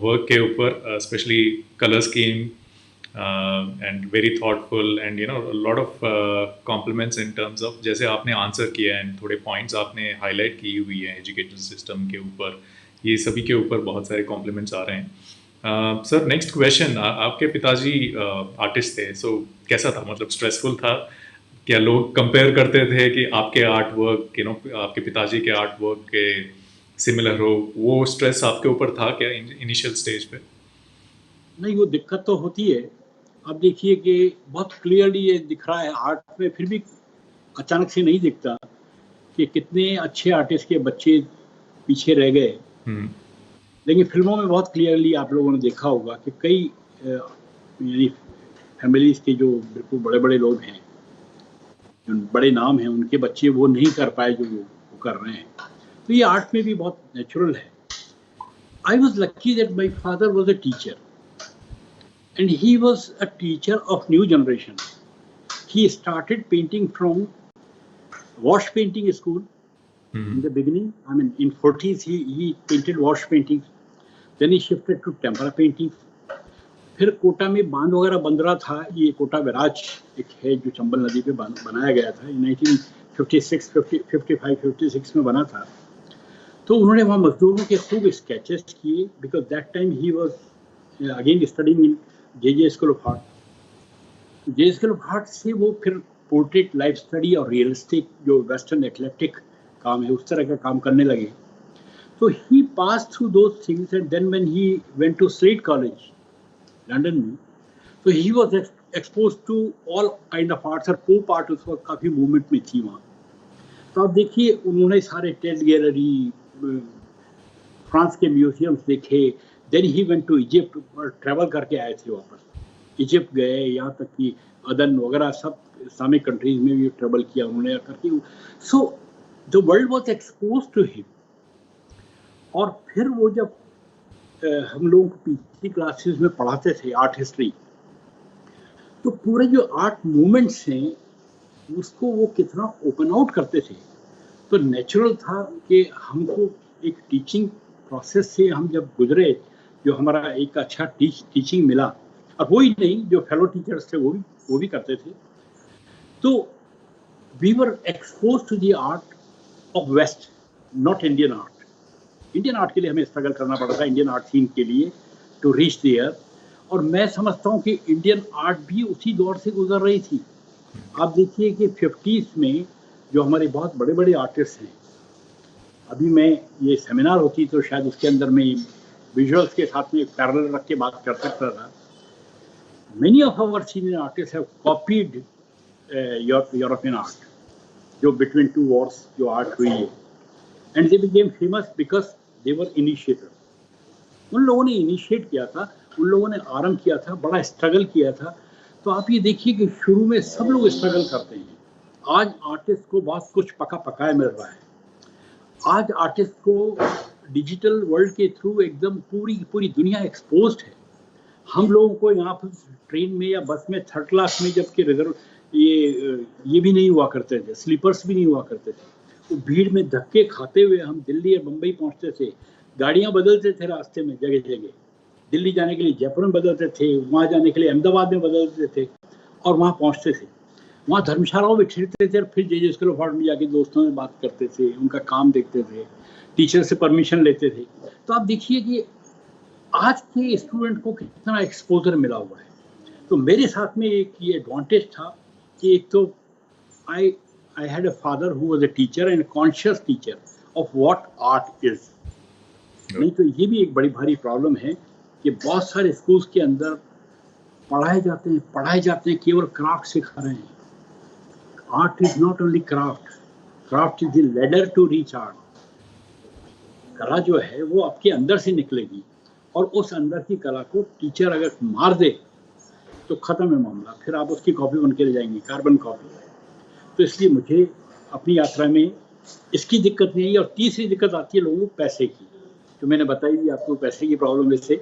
वर्क के ऊपर, specially colour scheme and very thoughtful, and lot of compliments in terms of जैसे आपने आंसर किया एंड थोड़े पॉइंट्स आपने हाईलाइट की हुई है एजुकेशन सिस्टम के ऊपर, ये सभी के ऊपर बहुत सारे कॉम्प्लीमेंट्स आ रहे हैं। सर नेक्स्ट क्वेश्चन, आपके पिताजी आर्टिस्ट थे, सो कैसा था, मतलब स्ट्रेसफुल था? क्या लोग कंपेयर करते थे कि आपके आर्ट वर्क आपके पिताजी के आर्ट वर्क के सिमिलर हो, वो स्ट्रेस आपके ऊपर था क्या इनिशियल स्टेज पे? नहीं, वो दिक्कत तो होती है। अब देखिए कि बहुत क्लियरली ये दिख रहा है आर्ट में, फिर भी अचानक से नहीं दिखता कि कितने अच्छे आर्टिस्ट के बच्चे पीछे रह गए। लेकिन फिल्मों में बहुत क्लियरली आप लोगों ने देखा होगा कि कई यानी फैमिलीज के जो बिल्कुल बड़े बड़े लोग हैं, जो बड़े नाम हैं, उनके बच्चे वो नहीं कर पाए जो वो कर रहे हैं। तो ये आर्ट में भी बहुत नेचुरल है. I was lucky that my father was a teacher and he was a teacher of new generation. He started painting from wash painting school in the beginning. I mean, in 40s he painted wash paintings. Then he shifted to tempera painting. फिर कोटा में बांध वगैरह बन रहा था. ये Kota barrage एक है जो चंबल नदी पे बनाया गया था. 1956, 55, 56 में बना था. तो उन्होंने वहाँ मजदूरों के खूब स्केचेस किए because that time he was again studying in J School of Art. J School of Art से वो फिर पोर्ट्रेट, लाइफ स्टडी और रियलिस्टिक जो वेस्टर्न एक्लेक्टिक काम है उस तरह का काम करने लगे. तो he pass through those things and then when he went to Slade College London में, तो he was expose to all kind of arts. और पोप आर्ट उस वक्त काफ़ी मूवमेंट में थी वहाँ. तो आप देखिए उन्होंने सारे टेट गैलरी, फ्रांस के म्यूजियम्स देखे. Then he went to Egypt, travel करके आए थे वापस. इजिप्ट गए, यहाँ तक कि अदन वगैरह सब इस्लामिक कंट्रीज में भी ट्रैवल किया उन्होंने करके. So the world was expose to him. और फिर वो जब हम लोगों को पीजी क्लासेस में पढ़ाते थे आर्ट हिस्ट्री, तो पूरे जो आर्ट मूवमेंट्स हैं उसको वो कितना ओपन आउट करते थे. तो नेचुरल था कि हमको एक टीचिंग प्रोसेस से हम जब गुजरे, जो हमारा एक अच्छा टीचिंग मिला. और वही नहीं, जो फेलो टीचर्स थे वो भी करते थे. तो we were expose to the art of west, not Indian art. Indian art के लिए हमें स्ट्रगल करना पड़ा था, इंडियन आर्ट सीन के लिए टू रीच देयर. और मैं समझता हूँ कि इंडियन आर्ट भी उसी दौर से गुजर रही थी. आप देखिए कि 50s में जो हमारे बहुत बड़े बड़े आर्टिस्ट हैं, अभी मैं ये सेमिनार होती तो शायद उसके अंदर में विजुअल्स के साथ में पैरेलल रख के बात कर सकता था. Many of our senior artist have copied European art, जो बिटवीन टू वॉर्स जो आर्ट हुई है. And they became famous because they were initiator. उन लोगों ने इनिशिएट किया था, उन लोगों ने आरंभ किया था, बड़ा स्ट्रगल किया था. तो आप ये देखिए कि शुरू में सब लोग स्ट्रगल करते हैं. आज आर्टिस्ट को बहुत कुछ पका पकाया मिल रहा है. आज आर्टिस्ट को डिजिटल वर्ल्ड के थ्रू एकदम पूरी दुनिया एक्सपोज्ड है. हम लोगों को यहाँ पर ट्रेन में या बस में थर्ड क्लास में जबकि रिजर्व ये भी नहीं हुआ करते थे, स्लीपर्स भी नहीं हुआ करते थे. तो भीड़ में धक्के खाते हुए हम दिल्ली या मुंबई पहुँचते थे. गाड़ियाँ बदलते थे रास्ते में जगह जगह. दिल्ली जाने के लिए जयपुर में बदलते थे, वहाँ जाने के लिए अहमदाबाद में बदलते थे और वहाँ पहुँचते थे. वहाँ धर्मशालाओं में ठहरते थे और फिर जे स्कूल ऑफ आर्ट में जाके दोस्तों से बात करते थे, उनका काम देखते थे, टीचर से परमिशन लेते थे. तो आप देखिए कि आज के स्टूडेंट को कितना एक्सपोजर मिला हुआ है. तो मेरे साथ में एक ये एडवांटेज था कि एक तो I had a father who was a teacher and conscious teacher of what art is. नहीं तो ये भी एक बड़ी भारी प्रॉब्लम है कि बहुत सारे स्कूल्स के अंदर पढ़ाए जाते हैं केवल क्राफ्ट सिखा रहे हैं. Art is not only craft is the ladder to reach art. कला जो है वो आपके अंदर से निकलेगी और उस अंदर की कला को टीचर अगर मार दे तो खत्म है मामला. फिर आप उसकी कॉपी बन के ले जाएंगे, कार्बन कॉपी. तो इसलिए मुझे अपनी यात्रा में इसकी दिक्कत नहीं आई. और तीसरी दिक्कत आती है लोगों को पैसे की, जो मैंने बताई थी आपको. पैसे की प्रॉब्लम वैसे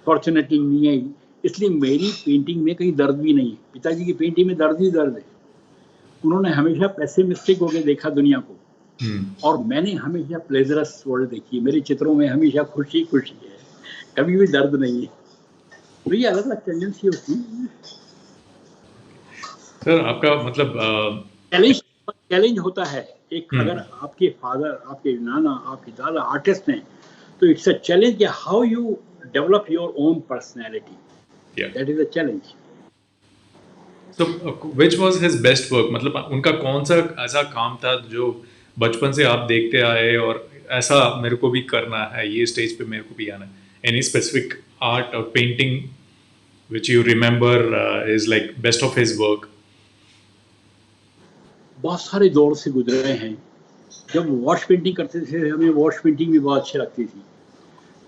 फॉर्चुनेटली नहीं आई, इसलिए मेरी पेंटिंग में कहीं दर्द भी नहीं है. पिताजी की पेंटिंग में दर्द ही दर्द है. उन्होंने हमेशा पैसे मिस्टेक होकर देखा दुनिया को, और मैंने हमेशा प्लेजरस वर्ल्ड देखी. मेरे चित्रों में हमेशा खुशी है, कभी भी दर्द नहीं है. तो ये अलग अलग टेंडेंसी होती है. सर आपका मतलब चैलेंज होता है एक. अगर आपके फादर, आपके नाना, आपके दादा आर्टिस्ट हैं तो इट्स अ चैलेंज कि how you develop your own personality. That is a challenge. So, which was his best work? मतलब उनका कौन सा ऐसा काम था जो बचपन से आप देखते आए और ऐसा मेरे को भी करना है, ये स्टेज पे मेरे को भी आना है? Any specific art or painting which you remember is like best of his work? बहुत सारे दौर से गुजरे हैं. जब वॉश पेंटिंग करते थे हमें वॉश पेंटिंग भी बहुत अच्छी लगती थी.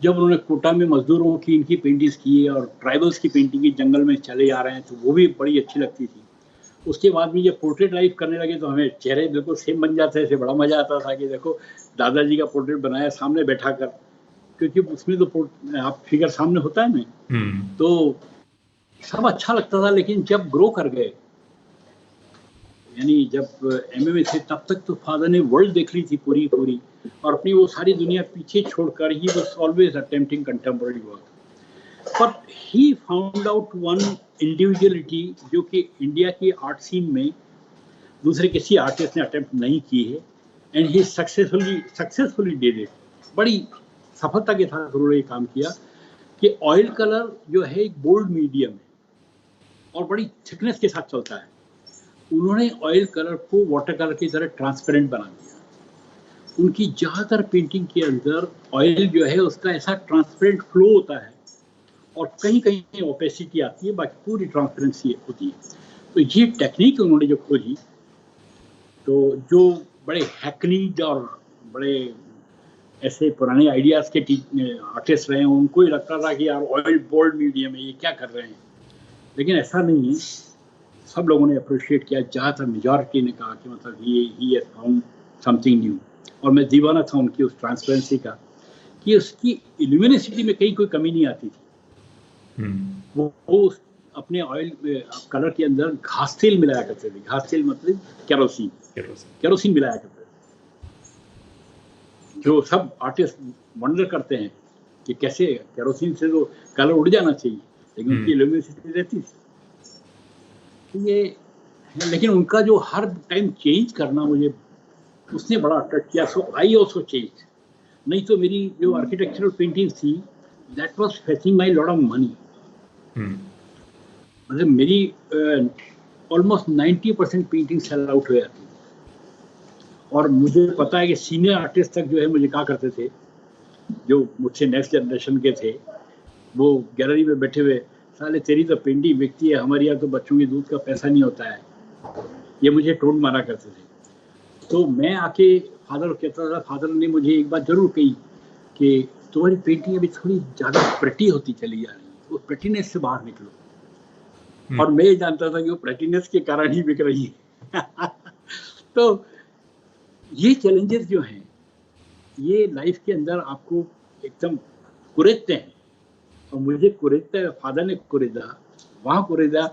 जब उन्होंने कोटा में मजदूरों की इनकी पेंटिंग्स की और ट्राइबल्स की पेंटिंग की जंगल में चले जा रहे हैं तो वो भी बड़ी अच्छी लगती थी. उसके बाद में जब पोर्ट्रेट लाइफ करने लगे तो हमें चेहरे बिल्कुल सेम बन जाते थे, बड़ा मजा आता था कि देखो दादाजी का पोर्ट्रेट बनाया सामने बैठा कर, क्योंकि उसमें तो आप फिगर सामने होता है ना, तो सब अच्छा लगता था। लेकिन जब ग्रो कर गए, यानी जब एमए में थे, तब तक तो फादर ने वर्ल्ड देख ली थी पूरी पूरी, और अपनी वो सारी दुनिया पीछे छोड़कर he was always attempting contemporary work. But he found out one individuality जो कि इंडिया की आर्ट सीन में दूसरे किसी आर्टिस्ट ने अटेम्प्ट नहीं की है, and he successfully did it. बड़ी सफलता के साथ उन्होंने ये काम किया कि ऑयल कलर जो है एक बोल्ड मीडियम है और बड़ी थिकनेस के साथ चलता है। उन्होंने ऑयल कलर को वाटर कलर की तरह ट्रांसपेरेंट बना दिया। उनकी ज़्यादातर पेंटिंग के अंदर ऑयल जो है उसका ऐसा ट्रांसपेरेंट फ्लो होता है और कहीं कहीं ओपेसिटी आती है, बाकी पूरी ट्रांसपेरेंसी होती है। तो ये टेक्निक उन्होंने जो खोजी, तो जो बड़े हैकनीड और बड़े ऐसे पुराने आइडियाज़ के आर्टिस्ट रहे हैं, उनको ही लगता था कि यार ऑयल बोल्ड मीडियम है, ये क्या कर रहे हैं। लेकिन ऐसा नहीं है, सब लोगों ने अप्रिशिएट किया। ज़्यादातर मेजॉरिटी ने कहा कि मतलब he has found something new. और मैं दीवाना था उनकी उस ट्रांसपेरेंसी का, कि उसकी इल्यूमिनेसिटी में कहीं कोई कमी नहीं आती थी। वो अपने ऑयल कलर के अंदर घास तेल मिलाया करते थे। घास तेल मतलब केरोसिन मिलाया करते थे, जो सब आर्टिस्ट वंडर करते हैं कि कैसे केरोसिन से तो कलर उड़ जाना चाहिए, लेकिन उसकी इल्यूमिनेसिटी रहती थी। ये लेकिन उनका जो हर टाइम चेंज करना, मुझे उसने बड़ा अट्रैक्ट किया। सो आई ऑल्सो चेंज। नहीं तो मेरी जो आर्किटेक्चरल पेंटिंग्स थी, that was fetching my lot of money. मतलब मेरी ऑलमोस्ट 90% पेंटिंग सेल आउट हो जाती। और मुझे पता है कि सीनियर आर्टिस्ट तक जो है मुझे कहा करते थे, जो मुझसे नेक्स्ट जनरेशन के थे, वो गैलरी में बैठे हुए, साले तेरी तो पेंटिंग बिकती है, हमारे यहाँ तो बच्चों के दूध का पैसा नहीं होता है। ये मुझे टोन मारा करते थे। तो मैं आके फादर कहता था, फादर ने मुझे एक बात जरूर कही कि तुम्हारी पेंटिंग अभी थोड़ी ज़्यादा प्रेटी होती चली जा रही है, वो प्रेटीनेस से बाहर निकलो। और मैं जानता था कि वो प्रेटीनेस के कारण ही बिक रही है। तो ये चैलेंजेस जो हैं, ये लाइफ के अंदर आपको एकदम कुरेदते हैं। और मुझे कुरेदता है, फादर ने कुरेदा, वहाँ कुरेदा,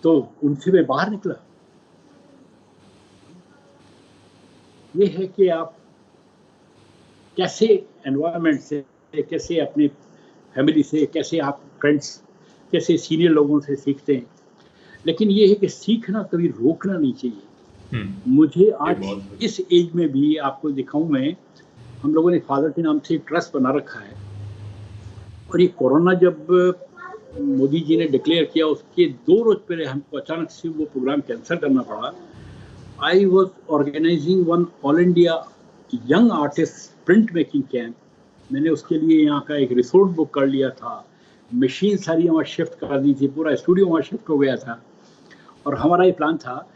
तो उनसे मैं बाहर निकला। ये है कि आप कैसे एनवायरनमेंट से, कैसे अपने फैमिली से, कैसे आप फ्रेंड्स, कैसे सीनियर लोगों से सीखते हैं। लेकिन ये है कि सीखना कभी रोकना नहीं चाहिए। मुझे आज इस एज में भी आपको दिखाऊं मैं, हम लोगों ने फादर के नाम से ट्रस्ट बना रखा है। और ये कोरोना जब मोदी जी ने डिक्लेयर किया, उसके 2 रोज पहले हमको अचानक से वो प्रोग्राम कैंसिल करना पड़ा। I was organizing one all India young artist print making camp. मैंने उसके लिए यहाँ का एक रिसोर्ट बुक कर लिया था, मशीन सारी वहाँ शिफ्ट कर दी थी, पूरा स्टूडियो वहाँ शिफ्ट हो गया था। और हमारा ये प्लान था,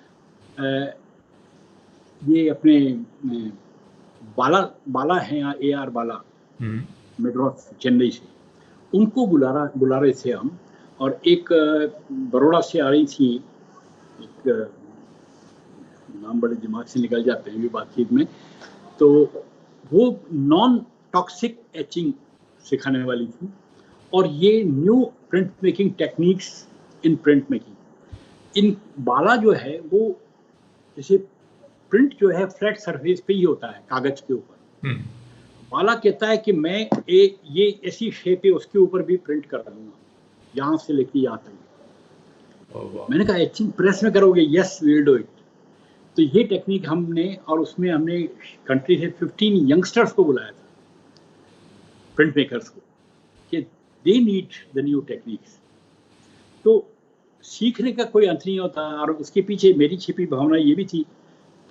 ये अपने बाला हैं यहाँ, AR बाला, मेड्रॉस चेन्नई से, उनको बुला रहे थे हम। और एक बड़ौदा से आ रही थी, एक नाम बड़े दिमाग से निकल जाते हैं भी बातचीत में, तो वो नॉन टॉक्सिक एचिंग सिखाने वाली थी। और ये new print making techniques in print making. इन बाला जो है वो जैसे प्रिंट जो है फ्लैट सरफेस पे ही होता है, कागज के ऊपर। बाला कहता है कि मैं ये ऐसी शेप है, उसके ऊपर भी प्रिंट कर दूंगा, यहाँ से लेके यहाँ तक। मैंने कहा एचिंग प्रेस में करोगे? Yes, we will do it. तो ये टेक्निक हमने, और उसमें हमने कंट्री से 15 यंगस्टर्स को बुलाया था, प्रिंट मेकर्स को, कि they need the new techniques. तो सीखने का कोई अंत नहीं होता। और उसके पीछे मेरी छिपी भावना ये भी थी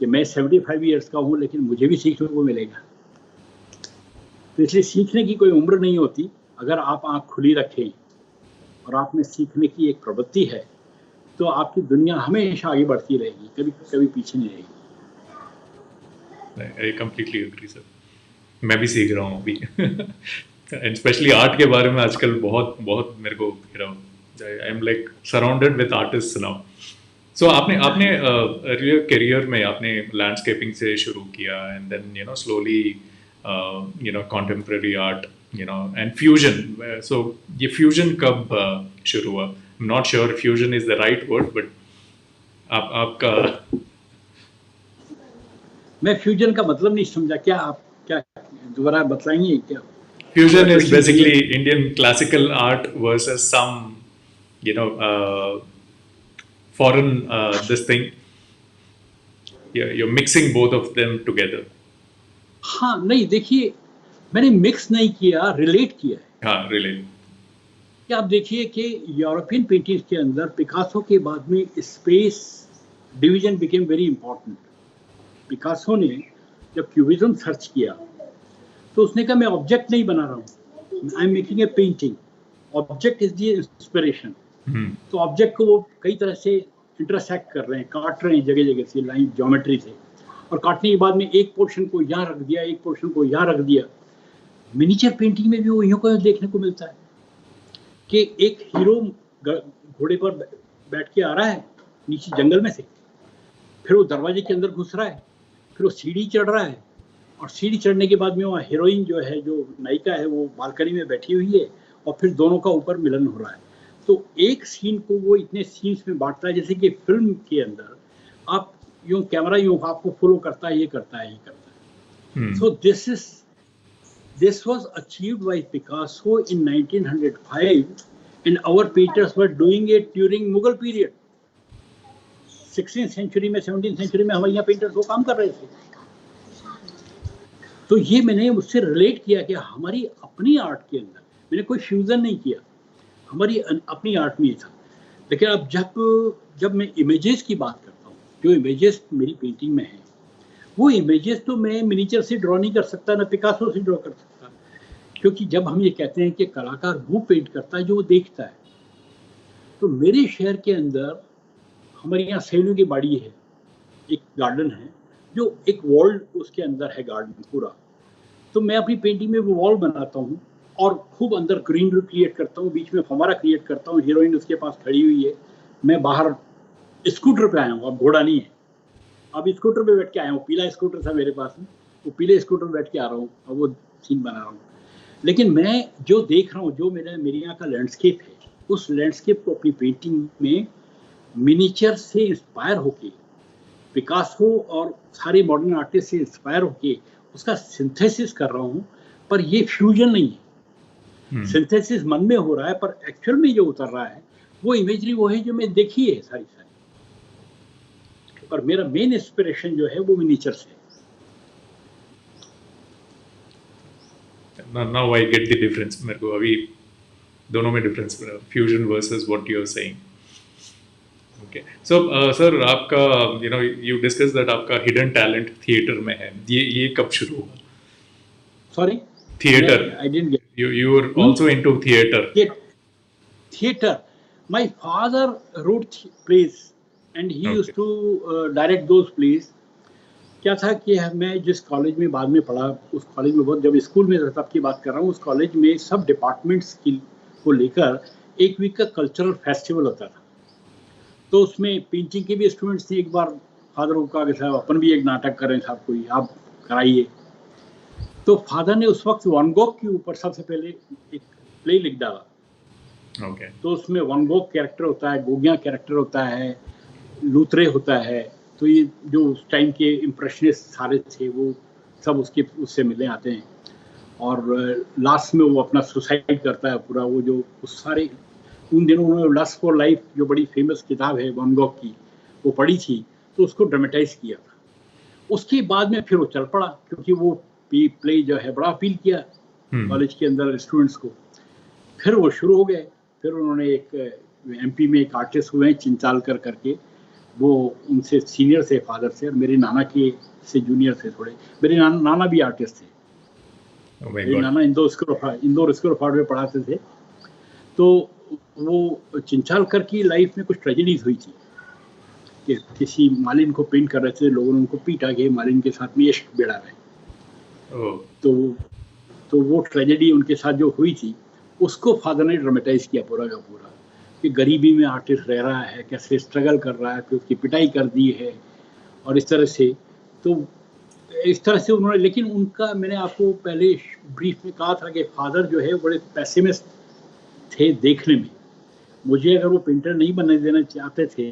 कि मैं 75 ईयर्स का हूँ, लेकिन मुझे भी सीखने को मिलेगा। तो इसलिए सीखने की कोई उम्र नहीं होती, अगर आप आँख खुली रखें और आप में सीखने की एक प्रवृत्ति है, तो आपकी दुनिया हमेशा आगे बढ़ती रहेगी, कभी कभी पीछे नहीं रहेगी। I completely agree sir. मैं भी सीख रहा हूँ अभी। एंड स्पेशली आर्ट के बारे में आजकल बहुत बहुत मेरे को, I am like surrounded with artists now. So आपने आपने अर्लियर करियर में आपने लैंडस्केपिंग से शुरू किया and then slowly contemporary art and fusion. So ये फ्यूजन कब शुरू हुआ? I am not sure fusion is the right word, but आपका मैं फ्यूजन का मतलब नहीं समझा, क्या आप क्या दोबारा बताएंगे क्या? Fusion is basically Indian classical art versus some foreign this thing. You're mixing both of them together. हाँ, नहीं देखिए, मैंने मिक्स नहीं किया, रिलेट किया है. हाँ, रिलेट. कि आप देखिए कि यूरोपियन पेंटिंग्स के अंदर पिकासो के बाद में space division became very important. Picasso ने जब क्यूबिज्म सर्च किया तो उसने कहा मैं ऑब्जेक्ट नहीं बना रहा हूँ, I am making a painting. Object is the inspiration. तो ऑब्जेक्ट को वो कई तरह से इंटरसेक्ट कर रहे हैं, काट रहे हैं जगह जगह से, लाइन ज्योमेट्री से, और काटने के बाद में एक पोर्शन को यहाँ रख दिया, एक पोर्शन को यहाँ रख दिया. मिनिएचर पेंटिंग में भी वो यूँ को देखने को मिलता है कि एक हीरो घोड़े पर बैठ के आ रहा है नीचे जंगल में से, फिर वो दरवाजे के अंदर घुस रहा है, फिर वो सीढ़ी चढ़ रहा है, और सीढ़ी चढ़ने के बाद में वहाँ हीरोइन जो है, जो नायिका है, वो बालकनी में बैठी हुई है, और फिर दोनों का ऊपर मिलन हो रहा है. तो एक सीन को वो इतने सीन्स में बांटता है, जैसे कि फिल्म के अंदर आप यूं कैमरा यूं आपको फॉलो करता है, ये करता है, ये करता है. So this was achieved by Picasso in 1905 and our painters were doing it during Mughal period. 16th century में, 17th सेंचुरी में हमारे यहाँ पेंटर्स वो काम कर रहे थे. तो ये मैंने उससे रिलेट किया कि हमारी अपनी आर्ट के अंदर मैंने कोई फ्यूजन नहीं किया, हमारी अपनी आर्ट में था. लेकिन अब जब मैं इमेजेस की बात करता हूँ, जो इमेजेस मेरी पेंटिंग में है, वो इमेजेस तो मैं मिनिएचर से ड्रॉ नहीं कर सकता, ना पिकासो से ड्रॉ कर सकता. क्योंकि जब हम ये कहते हैं कि कलाकार वो पेंट करता है जो वो देखता है, तो मेरे शहर के अंदर हमारे यहाँ सैलू की बाड़ी है, एक गार्डन है, जो एक वॉल उसके अंदर है गार्डन पूरा. तो मैं अपनी पेंटिंग में वो वॉल बनाता हूँ और खूब अंदर ग्रीनरी क्रिएट करता हूँ, बीच में फवारा क्रिएट करता हूँ, हीरोइन उसके पास खड़ी हुई है, मैं बाहर स्कूटर पे आया हूँ, अब घोड़ा नहीं है, अब स्कूटर पे बैठ के आया हूँ, पीला स्कूटर था मेरे पास में, वो पीले स्कूटर पे बैठ के आ रहा हूँ, अब वो सीन बना रहा हूँ. लेकिन मैं जो देख रहा हूँ, जो मेरे यहाँ का लैंडस्केप है, उस लैंडस्केप को अपनी पेंटिंग में मिनिएचर से इंस्पायर होके, पिकासो और सारे मॉडर्न आर्टिस्ट से इंस्पायर होके उसका सिंथेसिस कर रहा हूँ. पर ये फ्यूजन नहीं है, सिंथेसिस मन में हो रहा है, पर एक्चुअल में जो उतर रहा है वो इमेजरी वो है जो मैं देखी है सारी. पर मेरा मेन इंस्पिरेशन जो है वो मिनिएचर से. Now I get the difference. मेरे को अभी दोनों में difference, fusion versus what you are saying. Okay, so sir आपका you discussed that आपका हिडन टैलेंट थिएटर में है. ये कब शुरू हुआ? Sorry, theatre. I didn't get. You were also into theater. Theater. My father wrote plays and he used to direct those plays. क्या था कि मैं जिस कॉलेज में बाद में पढ़ा, उस कॉलेज में बहुत, जब स्कूल में तब की बात कर रहा हूँ, उस कॉलेज में सब डिपार्टमेंट्स को लेकर एक वीक का कल्चरल फेस्टिवल होता था. तो उसमें पेंटिंग के भी स्टूडेंट्स थे. एक बार फादर को कहा कि साहब अपन भी एक नाटक करें, साहब कोई आप कराइए. तो फादर ने उस वक्त वैन गॉग के ऊपर सबसे पहले एक प्ले लिख डाला. Okay. तो उसमें वैन गॉग कैरेक्टर होता है, गोगियां कैरेक्टर होता है, लूथरे होता है. तो ये जो उस टाइम के इम्प्रेशनिस्ट सारे थे वो सब उससे मिलने आते हैं, और लास्ट में वो अपना सुसाइड करता है पूरा. वो जो उस सारे उन दिनों उन्होंने लस्ट फॉर लाइफ जो बड़ी फेमस किताब है वैन गॉग की, वो पढ़ी थी, तो उसको ड्रामेटाइज किया था. उसके बाद में फिर वो चल पड़ा, क्योंकि वो प्ले जो है बड़ा अपील किया कॉलेज के अंदर स्टूडेंट्स को. फिर वो शुरू हो गए. फिर उन्होंने एक एमपी में एक आर्टिस्ट हुए हैं चिंचालकर करके, वो उनसे सीनियर थे फादर से, और मेरे नाना के से जूनियर थे थोड़े. मेरे नाना भी आर्टिस्ट थे. मेरे नाना इंदौर स्कूल ऑफ आर्ट में पढ़ाते थे. तो वो चिंचालकर की लाइफ में कुछ ट्रेजेडीज हुई थी कि किसी मालिन को पेंट कर रहे थे, लोगों ने उनको पीटा कि मालिन के साथ में इश्क बेड़ा रहे. तो वो ट्रेजेडी उनके साथ जो हुई थी, उसको फादर ने ड्रामेटाइज किया पूरा का पूरा. कि गरीबी में आर्टिस्ट रह रहा है, कैसे स्ट्रगल कर रहा है, फिर उसकी पिटाई कर दी है और इस तरह से। तो इस तरह से उन्होंने, लेकिन उनका मैंने आपको पहले ब्रीफ में कहा था कि फादर जो है बड़े पैसिमिस्ट थे देखने में। मुझे अगर वो पेंटर नहीं बनने देना चाहते थे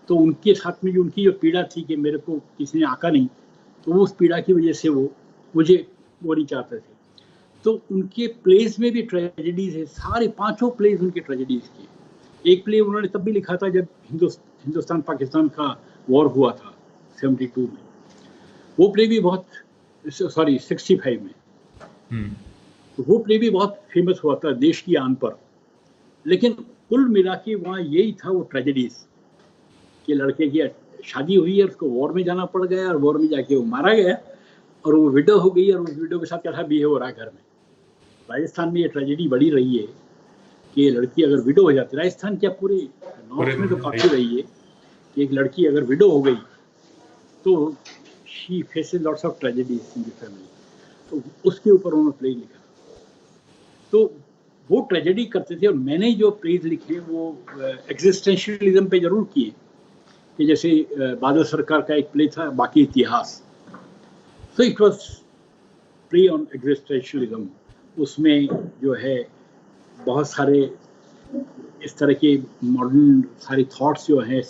तो उनके साथ में जो उनकी जो पीड़ा थी कि मेरे को किसी ने आका नहीं, तो वो उस पीड़ा की वजह से वो मुझे वो नहीं चाहते थे। तो उनके प्लेस में भी ट्रेजेडीज है, सारे 5 प्लेस उनके ट्रेजेडीज के। एक प्ले उन्होंने तब भी लिखा था जब हिंदुस्तान पाकिस्तान का वॉर हुआ था 72 में, वो प्ले भी बहुत, सॉरी 65 में, तो वो प्ले भी बहुत फेमस हुआ था देश की आन पर। लेकिन कुल मिला के वहाँ यही था वो ट्रेजेडीज कि लड़के की शादी हुई है, उसको वॉर में जाना पड़ गया और वॉर में जाके वो मारा गया और वो विडो हो गई और उस विडो के साथ कैसा बिहेव हो रहा है घर में। राजस्थान में ये ट्रेजेडी बड़ी रही है कि लड़की अगर विडो हो जाती है, राजस्थान क्या पूरे नॉर्थ में तो काफी रही है कि एक लड़की अगर विडो हो गई तो she faces lots of tragedies in the family. तो उसके ऊपर उन्होंने प्ले लिखा। तो वो ट्रेजेडी करते थे और मैंने जो प्लेज लिखे वो एग्जिस्टेंशियलिज्म पे जरूर किए, कि जैसे बादल सरकार का एक प्ले था बाकी इतिहास, तो it was play on existentialism. उसमें जो है बहुत सारे इस तरह के मॉडर्न सारे थॉट्स जो हैं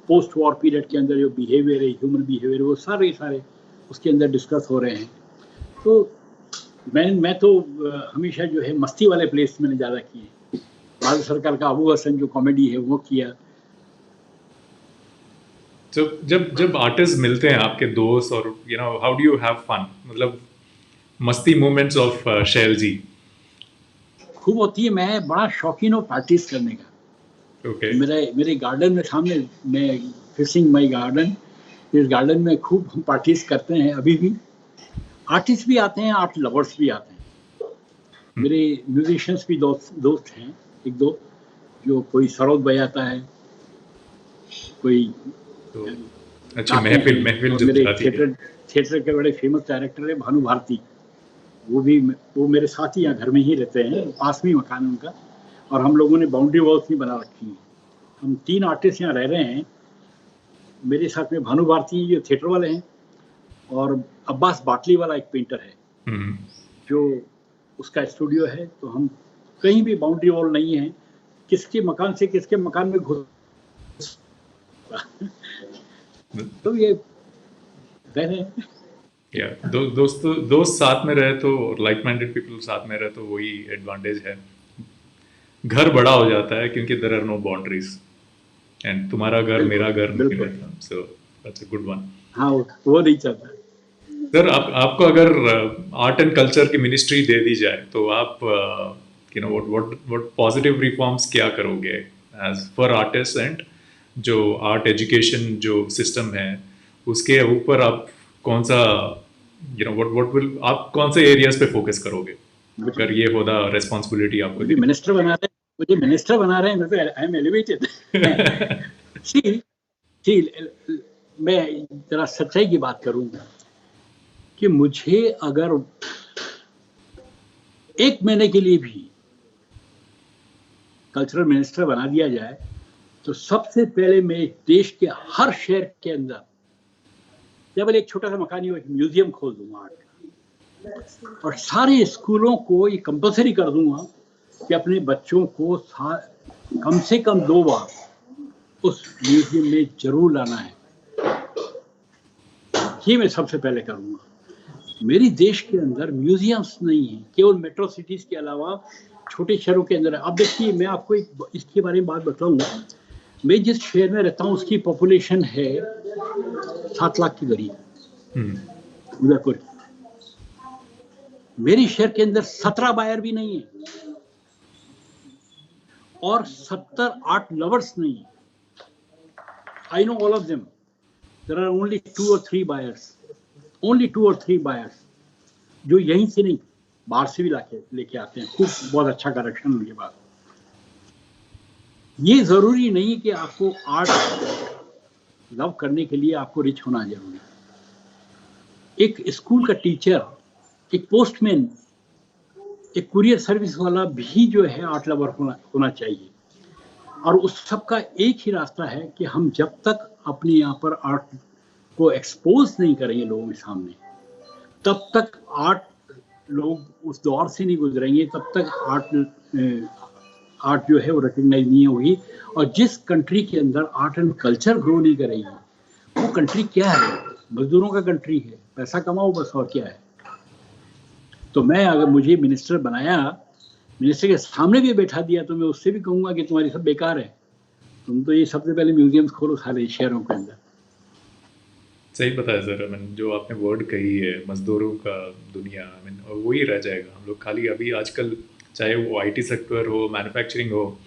पोस्ट वॉर पीरियड के अंदर जो बिहेवियर है, ह्यूमन बिहेवियर, वो सारे उसके अंदर डिस्कस हो रहे हैं। तो मैं तो हमेशा जो है मस्ती वाले प्लेस मैंने ज़्यादा किए। बादल सरकार का अबू हसन जो कॉमेडी है वो किया। तो जब आर्टिस्ट मिलते हैं आपके दोस्त, और how do you have fun, मतलब मस्ती मोमेंट्स ऑफ शैल जी? खूब होती है। मैं बड़ा शौकीन हूँ पार्टीज करने का। Okay. मेरे गार्डन में सामने, मैं फिशिंग माई गार्डन, इस गार्डन में खूब हम पार्टीज करते हैं। अभी भी आर्टिस्ट भी आते हैं, आर्ट लवर्स भी आते हैं। मेरे म्यूजिशियंस भी दोस्त हैं एक दो, जो कोई सरोद बजाता है, कोई तो अच्छा महफिल जो मेरे थिएटर के बड़े फेमस डायरेक्टर है भानु भारती, वो मेरे साथ ही यहाँ घर में ही रहते हैं, पास में ही मकान है उनका। और हम लोगों ने बाउंड्री वॉल्स भी बना रखी हैं। हम 3 आर्टिस्ट यहाँ रह रहे हैं मेरे साथ में। भानु भारती जो थिएटर वाले हैं, और अब्बास बाटली वाला एक पेंटर है जो उसका स्टूडियो है। तो हम कहीं भी बाउंड्री वॉल नहीं है, किसके मकान से किसके मकान में घुस तो ये रह रहे हैं। दोस्त साथ में रहे तो, लाइक माइंडेड पीपल साथ में रहे तो वही एडवांटेज है। घर बड़ा हो जाता है क्योंकि there are no boundaries, and तुम्हारा घर मेरा घर नहीं रहता, so that's a good one. हाँ, वो नहीं चलता। सर, आपको अगर आर्ट एंड कल्चर की मिनिस्ट्री दे दी जाए तो आप व्हाट पॉजिटिव रिफॉर्म्स क्या करोगे एज फॉर आर्टिस्ट, एंड जो आर्ट एजुकेशन जो सिस्टम है उसके ऊपर आप कौन सा आप कौन से एरियाज पे फोकस करोगे अगर ये होगा रेस्पॉन्सिबिलिटी आपको? मुझे मिनिस्टर बना रहे हैं, मैं तो आई एम एलिवेटेड। मैं जरा सच्चाई की बात करूंगा कि मुझे अगर 1 महीने के लिए भी कल्चरल मिनिस्टर बना दिया जाए तो सबसे पहले मैं देश के हर शहर के अंदर केवल एक छोटा सा मकान ही, एक म्यूजियम खोल दूंगा आर्ट का, और सारे स्कूलों को ये कंपलसरी कर दूंगा कि अपने बच्चों को कम से कम 2 बार उस म्यूजियम में जरूर लाना है। ये मैं सबसे पहले करूंगा। मेरी देश के अंदर म्यूजियम्स नहीं है, केवल मेट्रो सिटीज के अलावा छोटे शहरों के अंदर है। अब देखिए, मैं आपको इसके बारे में बात बताऊंगा। मैं जिस शहर में रहता हूँ उसकी पॉपुलेशन है 7 लाख के करीब, उदयपुर। मेरे शहर के अंदर 17 बायर भी नहीं है और 70 आर्ट लवर्स नहीं है। I know all of them. There are only 2 or 3 buyers, only 2 or 3 buyers जो यहीं से नहीं, बाहर से भी लेके आते हैं। खूब बहुत अच्छा कलेक्शन उनके पास। ये जरूरी नहीं कि आपको आर्ट लव करने के लिए आपको रिच होना जरूरी है। एक स्कूल का टीचर, एक पोस्टमैन, एक कुरियर सर्विस वाला भी जो है आर्ट लवर होना चाहिए। और उस सब का एक ही रास्ता है कि हम जब तक अपने यहाँ पर आर्ट को एक्सपोज नहीं करेंगे लोगों के सामने, तब तक आर्ट लोग उस दौर से नहीं गुजरेंगे, तब तक आर्ट जो है वो रिकग्नाइज नहीं होगी। और जिस कंट्री के अंदर आर्ट एंड कल्चर ग्रो नहीं करेगी वो कंट्री क्या है? मजदूरों का कंट्री है, पैसा कमाओ बस, और क्या है। तो मैं अगर मुझे मिनिस्टर बनाया, मिनिस्टर के सामने भी बैठा दिया, तो मैं उससे भी कहूंगा कि तुम्हारी सब बेकार है, तुम तो ये सबसे पहले म्यूजियम्स खोलो सारे शहरों के अंदर। सही बताया सर। आई मीन जो आपने वर्ड कही है मजदूरों का दुनिया, आई मीन वही रह जाएगा। हम लोग खाली अभी आजकल चाहे वो आईटी सेक्टर हो, मैन्युफैक्चरिंग हो,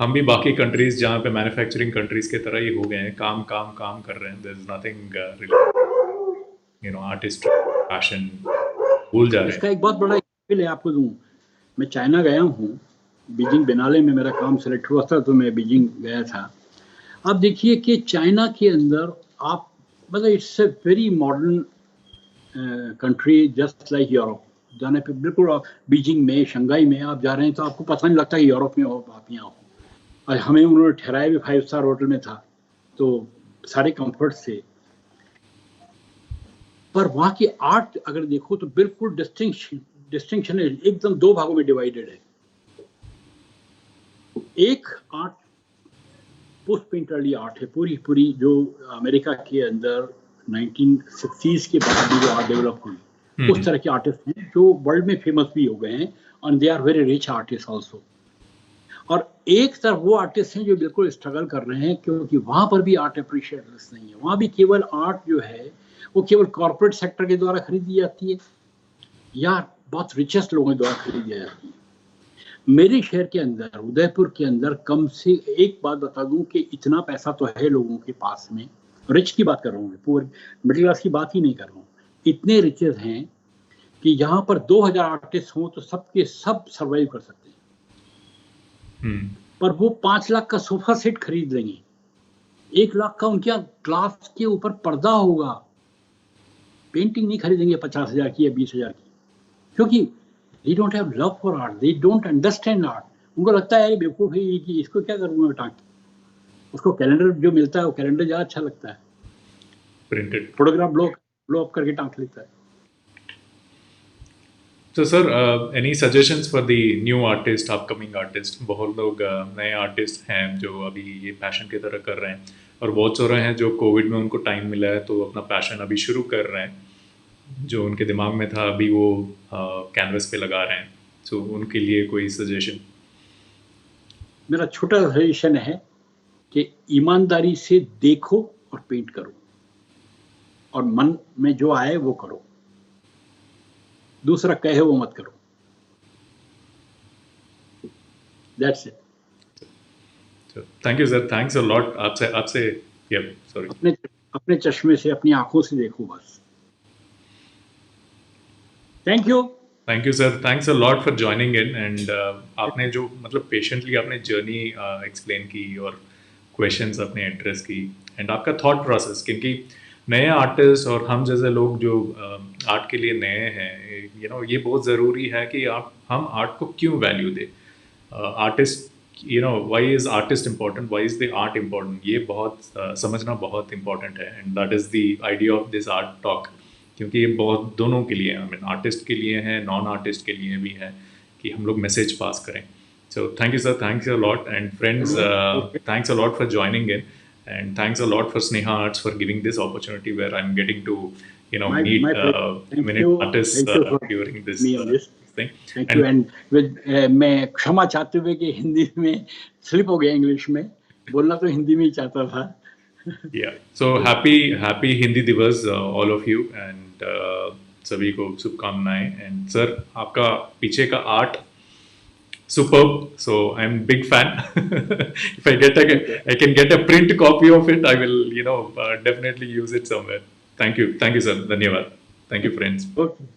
हम भी बाकी कंट्रीज जहाँ पे मैन्युफैक्चरिंग कंट्रीज के तरह ही हो गए हैं, काम काम काम कर रहे हैं। There is nothing artist passion भूल जा रहे इसका हैं। एक बहुत बड़ा एग्जाम्पल है आपको दूं। मैं चाइना गया हूँ, बीजिंग बिनाले में मेरा काम सेलेक्ट हुआ था, तो मैं बीजिंग गया था। आप देखिए कि चाइना के अंदर आप मतलब it's a very modern country, just like Europe. जाने पे बिल्कुल आप बीजिंग में, शंघाई में आप जा रहे हैं तो आपको पता नहीं लगता कि यूरोप में हो, आप यहाँ हो। और हमें उन्होंने ठहराया भी 5 स्टार होटल में था, तो सारे कंफर्ट से। पर वहाँ की आर्ट अगर देखो तो बिल्कुल डिस्टिंक्शन है, एकदम 2 भागों में डिवाइडेड है। एक आर्ट पोस्ट पेंटरली आर्ट है, पूरी पूरी जो अमेरिका के अंदर 1960s के बाद भी जो आर्ट डेवलप हुई, उस तरह के आर्टिस्ट हैं जो वर्ल्ड में फेमस भी हो गए हैं, और they are very rich artist also. और एक तरफ वो आर्टिस्ट हैं जो बिल्कुल स्ट्रगल कर रहे हैं, क्योंकि वहां पर भी आर्ट अप्रिशिएटर्स नहीं है। वहां भी केवल आर्ट जो है वो केवल कॉर्पोरेट सेक्टर के द्वारा खरीदी जाती है या बहुत रिचेस्ट लोगों के द्वारा खरीदी जाती है। मेरे शहर के अंदर, उदयपुर के अंदर, कम से एक बात बता दूं कि इतना पैसा तो है लोगों के पास में, रिच की बात कर रहा हूँ, पुअर मिडिल क्लास की बात ही नहीं कर रहा हूँ, इतने रिचेस हैं कि यहाँ पर 2000 आर्टिस्ट हों तो सबके सब सर्वाइव कर सकते हैं। पर वो 5 लाख का सोफा सेट खरीद लेंगे, 1 लाख का उनके ग्लास के ऊपर पर्दा होगा, पेंटिंग नहीं खरीदेंगे 50,000 की या 20,000 की, क्योंकि they don't have love for art, they don't understand art। उनको लगता है बेवकूफ है ये कि इसको क्या करूंगा टांग के। उसको कैलेंडर जो मिलता है वो कैलेंडर ज्यादा अच्छा लगता है, प्रिंटेड फोटोग्राफ ब्लो अप करके टांग लेता है। तो sir any suggestions for the new artist, upcoming artist? बहुत लोग नए आर्टिस्ट हैं जो अभी ये पैशन की तरह कर रहे हैं, और बहुत सारे हैं जो कोविड में उनको टाइम मिला है तो अपना पैशन अभी शुरू कर रहे हैं, जो उनके दिमाग में था अभी वो कैनवस पे लगा रहे हैं। तो उनके लिए कोई सजेशन? मेरा छोटा सजेशन है कि ईमानदारी से देखो और पेंट करो, और मन में जो आए वो करो, दूसरा कहे वो मत करो। That's it. Thank you sir, thanks a lot. आपसे सॉरी, अपने चश्मे से, अपनी आंखों से देखो बस। Thank you sir, thanks a lot for joining in. And आपने जो मतलब पेशेंटली आपने जर्नी एक्सप्लेन की और क्वेश्चंस अपने एड्रेस की, एंड आपका थॉट प्रोसेस, क्योंकि नए आर्टिस्ट और हम जैसे लोग जो आर्ट के लिए नए हैं, ये बहुत ज़रूरी है कि हम आर्ट को क्यों वैल्यू दें। Artist, why is artist important, why is the art important, ये बहुत समझना बहुत इम्पॉर्टेंट है। And that is the idea of this art talk, क्योंकि ये बहुत दोनों के लिए, आई मीन आर्टिस्ट के लिए है, नॉन आर्टिस्ट के लिए भी है, कि हम लोग मैसेज पास करें। So thank you, sir. Thanks a lot. And friends, thanks a lot for joining in. And thanks a lot for Sneha Arts for giving this opportunity where I'm getting to, meet minute artists during this thing. Thank you. And with मैं क्षमा चाहते हुए कि हिंदी में slip हो गया, English में बोलना तो हिंदी में ही चाहता था। Yeah. So happy Hindi Divas, all of you, and सभी को शुभकामनाएं। And sir, आपका पीछे का art superb, so I'm big fan. If I can get a print copy of it, I will definitely use it somewhere. Thank you sir, धन्यवाद। Thank you friends. Okay.